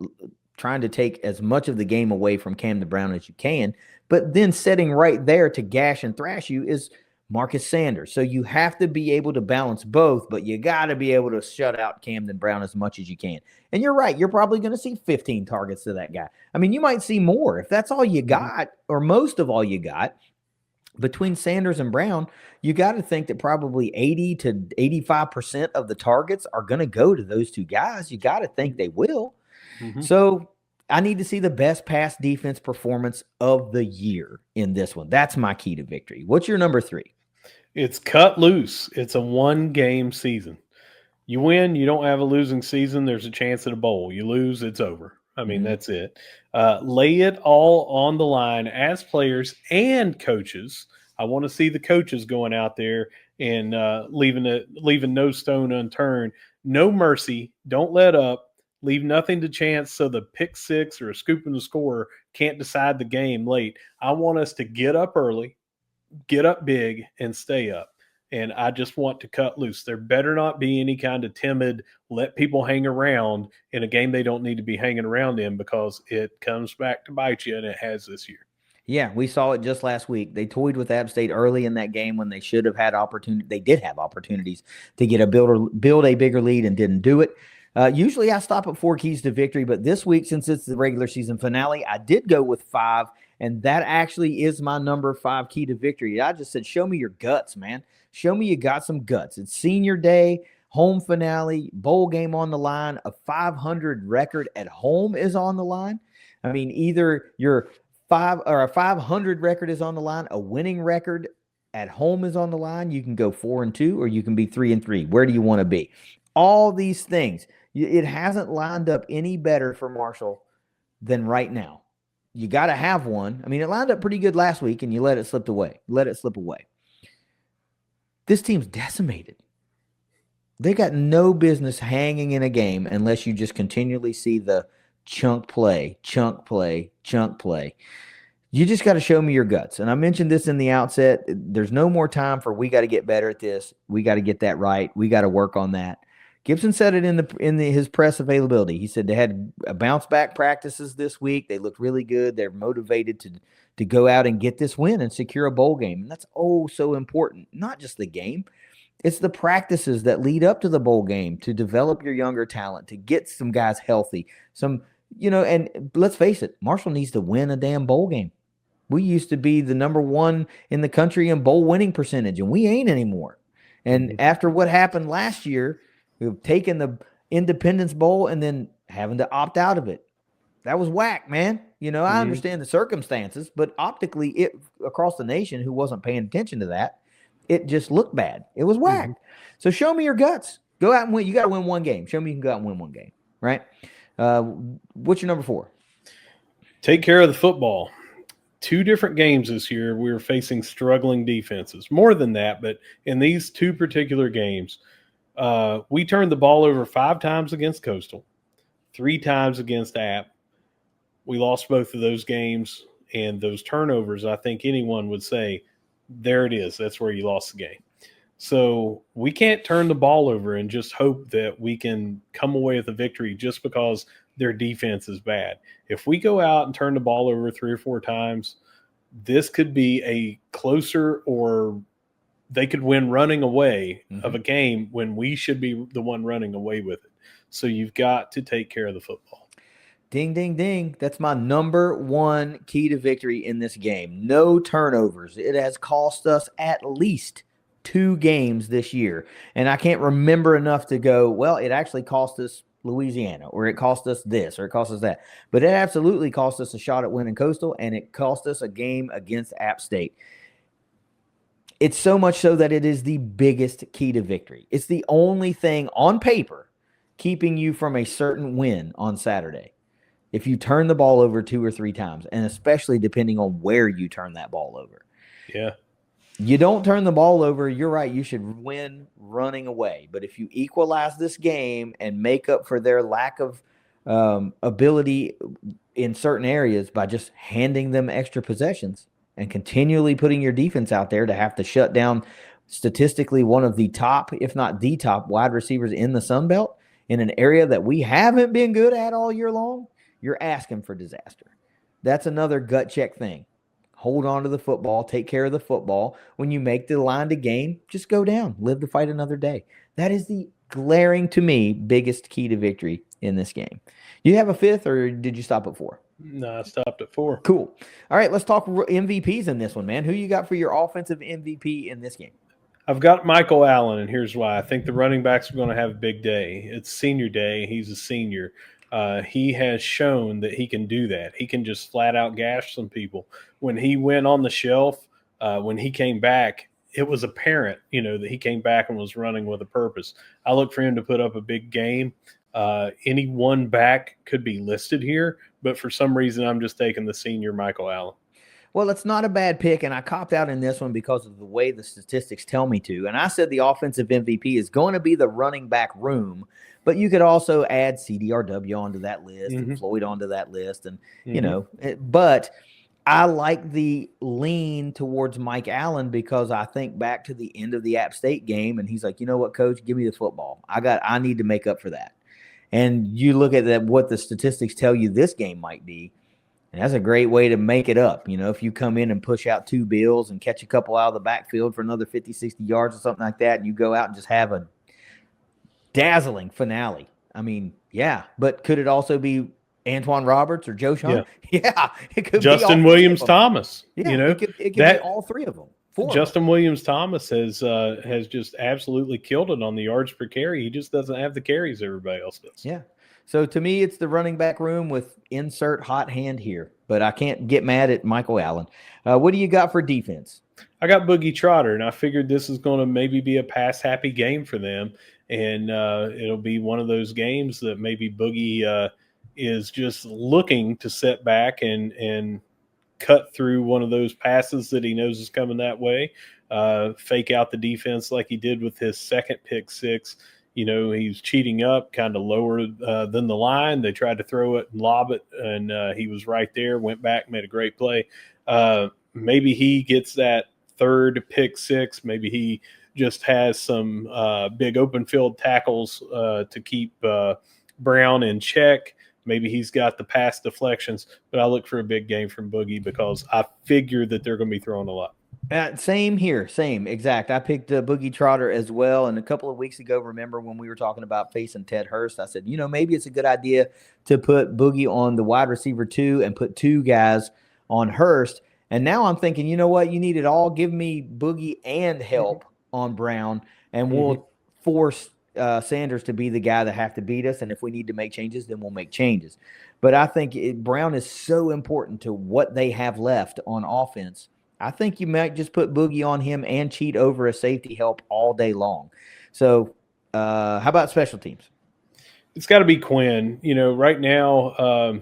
trying to take as much of the game away from Camden Brown as you can. But then sitting right there to gash and thrash you is Marcus Sanders. So you have to be able to balance both, but you got to be able to shut out Camden Brown as much as you can. And you're right. You're probably going to see 15 targets to that guy. I mean, you might see more. If that's all you got, or most of all you got, between Sanders and Brown, you got to think that probably 80 to 85% of the targets are going to go to those two guys. You got to think they will. So I need to see the best pass defense performance of the year in this one. That's my key to victory. What's your number 3? It's cut loose. It's a 1-game season. You win, you don't have a losing season, there's a chance at a bowl. You lose, it's over. I mean, that's it. Lay it all on the line as players and coaches. I want to see the coaches going out there and leaving no stone unturned. No mercy. Don't let up. Leave nothing to chance so the pick six or a scoop in the score can't decide the game late. I want us to get up early, get up big, and stay up. And I just want to cut loose. There better not be any kind of timid, let people hang around in a game they don't need to be hanging around in, because it comes back to bite you, and it has this year. Yeah, we saw it just last week. They toyed with App State early in that game when they should have had opportunity. They did have opportunities to get build a bigger lead and didn't do it. Usually I stop at 4 keys to victory, but this week, since it's the regular season finale, I did go with 5, and that actually is my number 5 key to victory. I just said, show me your guts, man. Show me you got some guts. It's senior day, home finale, bowl game on the line. A 500 record at home is on the line. I mean, either your a 500 record is on the line, a winning record at home is on the line. You can go 4-2, or you can be 3-3. Where do you want to be? All these things. It hasn't lined up any better for Marshall than right now. You got to have one. I mean, it lined up pretty good last week, and you let it slip away. This team's decimated. They got no business hanging in a game unless you just continually see the chunk play. You just got to show me your guts. And I mentioned this in the outset. There's no more time for we got to get better at this. We got to get that right. We got to work on that. Gibson said it in his press availability. He said they had bounce back practices this week. They looked really good. They're motivated to go out and get this win and secure a bowl game. And that's so important. Not just the game. It's the practices that lead up to the bowl game to develop your younger talent, to get some guys healthy. And let's face it, Marshall needs to win a damn bowl game. We used to be the number one in the country in bowl winning percentage, and we ain't anymore. And after what happened last year, we've taken the Independence Bowl and then having to opt out of it. That was whack, man. I understand the circumstances, but optically, it across the nation who wasn't paying attention to that, it just looked bad. It was whack. So show me your guts. Go out and win. You got to win one game. Show me you can go out and win one game, right? What's your number 4? Take care of the football. 2 different games this year, we were facing struggling defenses. More than that, but in these 2 particular games, we turned the ball over 5 times against Coastal, 3 times against App. We lost both of those games, and those turnovers, I think anyone would say, there it is. That's where you lost the game. So we can't turn the ball over and just hope that we can come away with a victory just because their defense is bad. If we go out and turn the ball over 3 or 4 times, this could be a closer, or they could win running away of a game when we should be the one running away with it. So you've got to take care of the football. Ding, ding, ding. That's my number 1 key to victory in this game. No turnovers. It has cost us at least 2 games this year. And I can't remember enough to go, well, it actually cost us Louisiana, or it cost us this, or it cost us that. But it absolutely cost us a shot at winning Coastal, and it cost us a game against App State. It's so much so that it is the biggest key to victory. It's the only thing on paper keeping you from a certain win on Saturday. If you turn the ball over 2 or 3 times, and especially depending on where you turn that ball over. Yeah. You don't turn the ball over, you're right, you should win running away. But if you equalize this game and make up for their lack of ability in certain areas by just handing them extra possessions and continually putting your defense out there to have to shut down statistically one of the top, if not the top, wide receivers in the Sun Belt in an area that we haven't been good at all year long, you're asking for disaster. That's another gut check thing. Hold on to the football. Take care of the football. When you make the line to gain, just go down. Live to fight another day. That is the glaring, to me, biggest key to victory in this game. You have a 5th, or did you stop at 4? No, I stopped at 4. Cool. All right, let's talk MVPs in this one, man. Who you got for your offensive MVP in this game? I've got Michael Allen, and here's why. I think the running backs are going to have a big day. It's senior day. He's a senior. He has shown that he can do that. He can just flat out gash some people. When he went on the shelf, when he came back, it was apparent, that he came back and was running with a purpose. I look for him to put up a big game. Any one back could be listed here, but for some reason, I'm just taking the senior Michael Allen. Well, it's not a bad pick, and I copped out in this one because of the way the statistics tell me to. And I said the offensive MVP is going to be the running back room, but you could also add CDRW onto that list and Floyd onto that list. And, but I like the lean towards Mike Allen because I think back to the end of the App State game, and he's like, you know what, coach, give me the football. I need to make up for that. And you look at that, what the statistics tell you this game might be. And that's a great way to make it up. If you come in and push out 2 bills and catch a couple out of the backfield for another 50, 60 yards or something like that, and you go out and just have a dazzling finale. I mean, yeah. But could it also be Antoine Roberts or Joe Sean? Yeah. It could Justin be Williams Thomas. Yeah, it could be all 3 of them. Justin Williams Thomas has just absolutely killed it on the yards per carry. He just doesn't have the carries everybody else does. Yeah. So to me, it's the running back room with insert hot hand here, but I can't get mad at Michael Allen. What do you got for defense? I got Boogie Trotter, and I figured this is going to maybe be a pass-happy game for them, and it'll be one of those games that maybe Boogie is just looking to set back and cut through one of those passes that he knows is coming that way, fake out the defense like he did with his second pick 6. He's cheating up kind of lower than the line. They tried to throw it and lob it, and he was right there, went back, made a great play. Maybe he gets that third pick six. Maybe he just has some big open field tackles to keep Brown in check. Maybe he's got the pass deflections, but I look for a big game from Boogie because I figure that they're going to be throwing a lot. Same here, same exact. I picked Boogie Trotter as well. And a couple of weeks ago, remember when we were talking about facing Ted Hurst, I said, maybe it's a good idea to put Boogie on the wide receiver 2 and put 2 guys on Hurst. And now I'm thinking, you know what? You need it all. Give me Boogie and help on Brown, and we'll force Sanders to be the guy that have to beat us. And if we need to make changes, then we'll make changes. But I think Brown is so important to what they have left on offense. I think you might just put Boogie on him and cheat over a safety help all day long. So how about special teams? It's got to be Quinn. Right now,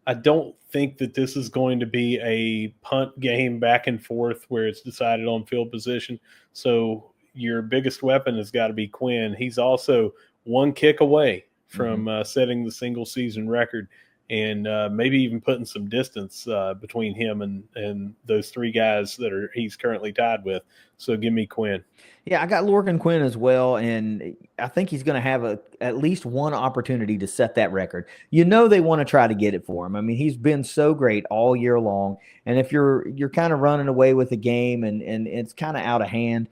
I don't think that this is going to be a punt game back and forth where it's decided on field position. So your biggest weapon has got to be Quinn. He's also one kick away from setting the single season record, and maybe even putting some distance between him and those 3 guys that he's currently tied with. So give me Quinn. Yeah, I got Lorcan Quinn as well, and I think he's going to have at least one opportunity to set that record. They want to try to get it for him. I mean, he's been so great all year long, and if you're kind of running away with the game and it's kind of out of hand,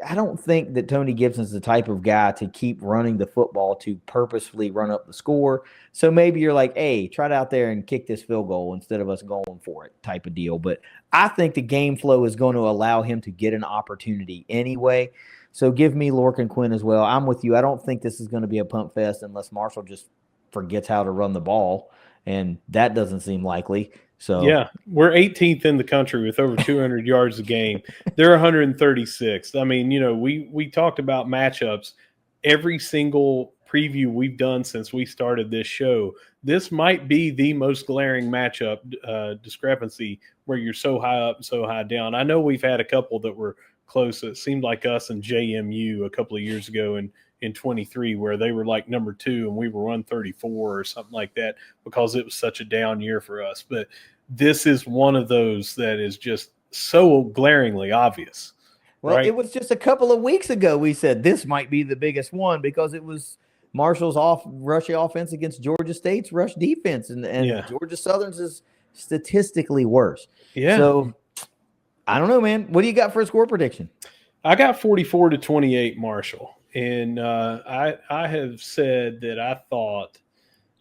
I don't think that Tony Gibson's the type of guy to keep running the football to purposefully run up the score. So maybe you're like, hey, try it out there and kick this field goal instead of us going for it type of deal. But I think the game flow is going to allow him to get an opportunity anyway. So give me Lorcan Quinn as well. I'm with you. I don't think this is going to be a punt fest unless Marshall just forgets how to run the ball, and that doesn't seem likely. So yeah, we're 18th in the country with over 200 yards a game. They're 136th. I mean, we talked about matchups. Every single preview we've done since we started this show, this might be the most glaring matchup discrepancy where you're so high up and so high down. I know we've had a couple that were close. It seemed like us and JMU a couple of years ago in 23 where they were like number 2 and we were 134 or something like that because it was such a down year for us. But this is one of those that is just so glaringly obvious. Well, right? It was just a couple of weeks ago we said this might be the biggest one because it was Marshall's rush offense against Georgia State's rush defense, and Georgia Southern's is statistically worse. Yeah. So I don't know, man. What do you got for a score prediction? I got 44-28 Marshall. And I have said that I thought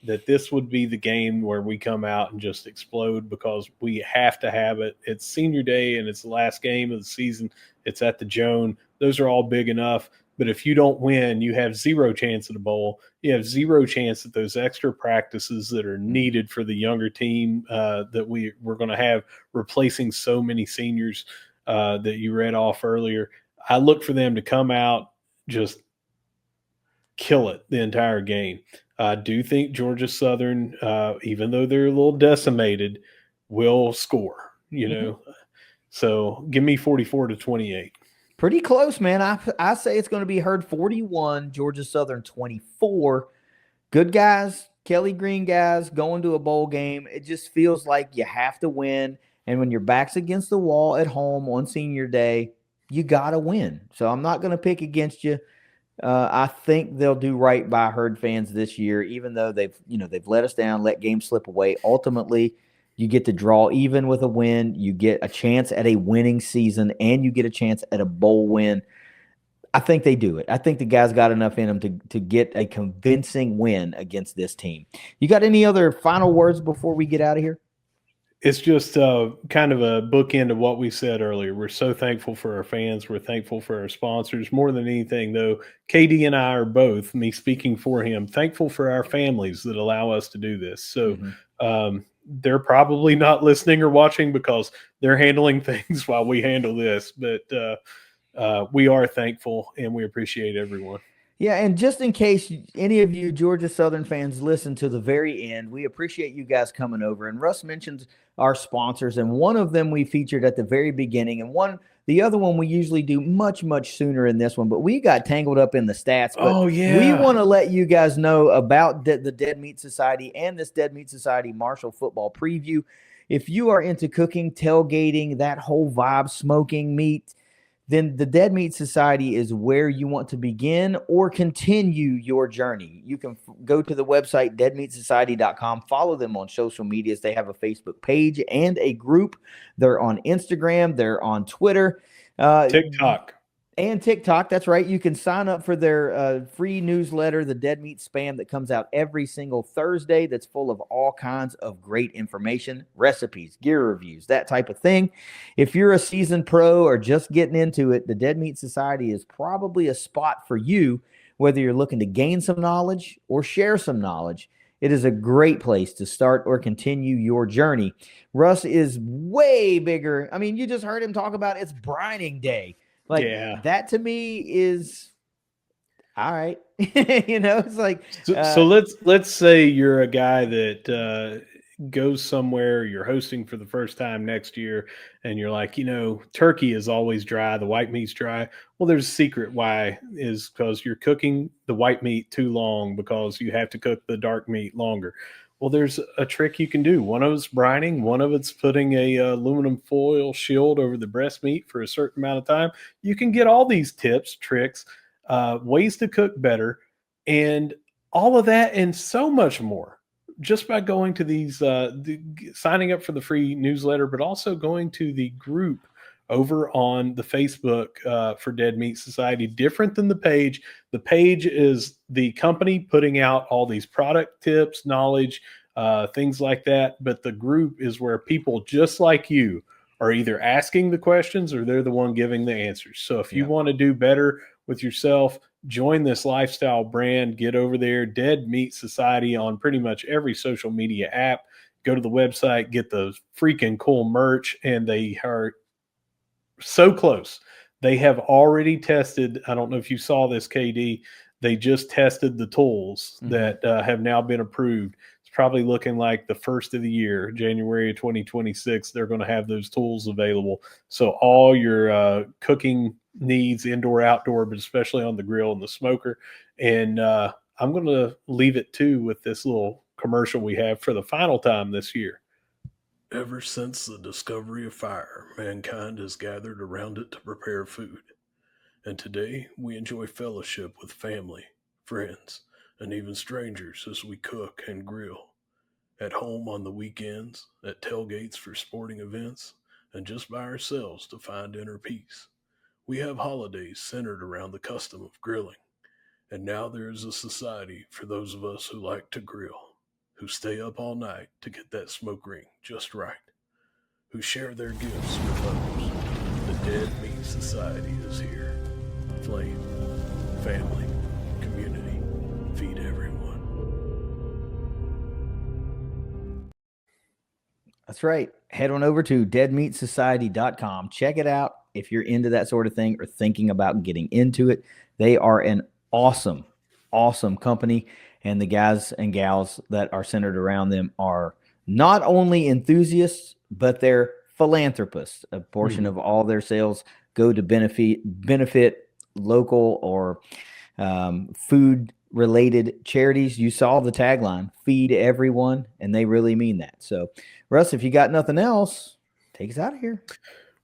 that this would be the game where we come out and just explode because we have to have it. It's senior day and it's the last game of the season. It's at the Joan. Those are all big enough. But if you don't win, you have zero chance at a bowl. You have zero chance at those extra practices that are needed for the younger team that we're going to have replacing so many seniors that you read off earlier. I look for them to come out, just kill it the entire game. I do think Georgia Southern, even though they're a little decimated, will score, So give me 44-28. Pretty close, man. I say it's going to be Herd 41, Georgia Southern 24. Good guys, Kelly Green guys going to a bowl game. It just feels like you have to win. And when your back's against the wall at home on senior day, you got to win. So I'm not going to pick against you. I think they'll do right by Herd fans this year, even though they've let us down, let games slip away. Ultimately, you get to draw even with a win. You get a chance at a winning season, and you get a chance at a bowl win. I think they do it. I think the guys got enough in them to get a convincing win against this team. You got any other final words before we get out of here? It's just kind of a bookend of what we said earlier. We're so thankful for our fans. We're thankful for our sponsors. More than anything, though, KD and I are both, me speaking for him, thankful for our families that allow us to do this. So they're probably not listening or watching because they're handling things while we handle this. But we are thankful, and we appreciate everyone. Yeah, and just in case any of you Georgia Southern fans listen to the very end, we appreciate you guys coming over. And Russ mentioned our sponsors, and one of them we featured at the very beginning, and the other one we usually do much, much sooner in this one, but we got tangled up in the stats. But we want to let you guys know about the Dead Meat Society and this Dead Meat Society Marshall football preview. if you are into cooking, tailgating, that whole vibe, smoking meat, then the Dead Meat Society is where you want to begin or continue your journey. You can go to the website, deadmeatsociety.com. Follow them on social medias. They have a Facebook page and a group. They're on Instagram. They're on Twitter. TikTok. And TikTok, that's right. You can sign up for their free newsletter, the Dead Meat Spam, that comes out every single Thursday, that's full of all kinds of great information, recipes, gear reviews, that type of thing. If you're a seasoned pro or just getting into it, the Dead Meat Society is probably a spot for you, whether you're looking to gain some knowledge or share some knowledge. It is a great place to start or continue your journey. Russ is way bigger. I mean, you just heard him talk about it's brining day. Like, that to me is all right. It's like so let's say you're a guy that goes somewhere, you're hosting for the first time next year, and you're like, turkey is always dry, the white meat's dry. Well, there's a secret why, is because you're cooking the white meat too long, because you have to cook the dark meat longer. Well, there's a trick you can do. One of it's brining. One of it's putting a aluminum foil shield over the breast meat for a certain amount of time. You can get all these tips, tricks, ways to cook better, and all of that and so much more just by going to these, signing up for the free newsletter, but also going to the group over on the Facebook for Dead Meat Society. Different than the page. The page is the company putting out all these product tips, knowledge, things like that. But the group is where people just like you are either asking the questions or they're the one giving the answers. So if you want to do better with yourself, join this lifestyle brand, get over there, Dead Meat Society, on pretty much every social media app. Go to the website, get the freaking cool merch, and they are so close. They have already tested. I don't know if you saw this, KD. They just tested the tools that have now been approved. It's probably looking like the first of the year, January of 2026, they're going to have those tools available. So all your cooking needs, indoor, outdoor, but especially on the grill and the smoker. And I'm going to leave it too with this little commercial we have for the final time this year. Ever since the discovery of fire, mankind has gathered around it to prepare food. And today we enjoy fellowship with family, friends, and even strangers as we cook and grill. At home on the weekends, at tailgates for sporting events, and just by ourselves to find inner peace. We have holidays centered around the custom of grilling. And now there is a society for those of us who like to grill, who stay up all night to get that smoke ring just right, who share their gifts with others. The Dead Meat Society is here. Flame, family, community, feed everyone. That's right. Head on over to deadmeatsociety.com. Check it out if you're into that sort of thing or thinking about getting into it. They are an awesome, awesome company. And the guys and gals that are centered around them are not only enthusiasts, but they're philanthropists. A portion of all their sales go to benefit local or food-related charities. You saw the tagline, feed everyone, and they really mean that. So, Russ, if you got nothing else, take us out of here.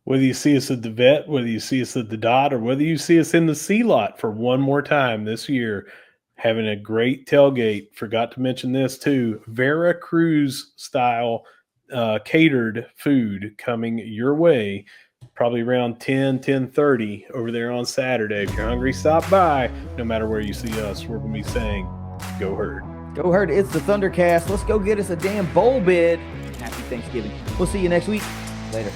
Whether you see us at the vet, whether you see us at the dot, or whether you see us in the C lot for one more time this year, having a great tailgate. Forgot to mention this too. Veracruz style catered food coming your way, probably around 10:30 over there on Saturday. If you're hungry, stop by. No matter where you see us, we're going to be saying, go herd. Go herd. It's the Thundercast. Let's go get us a damn bowl bid. Happy Thanksgiving. We'll see you next week. Later.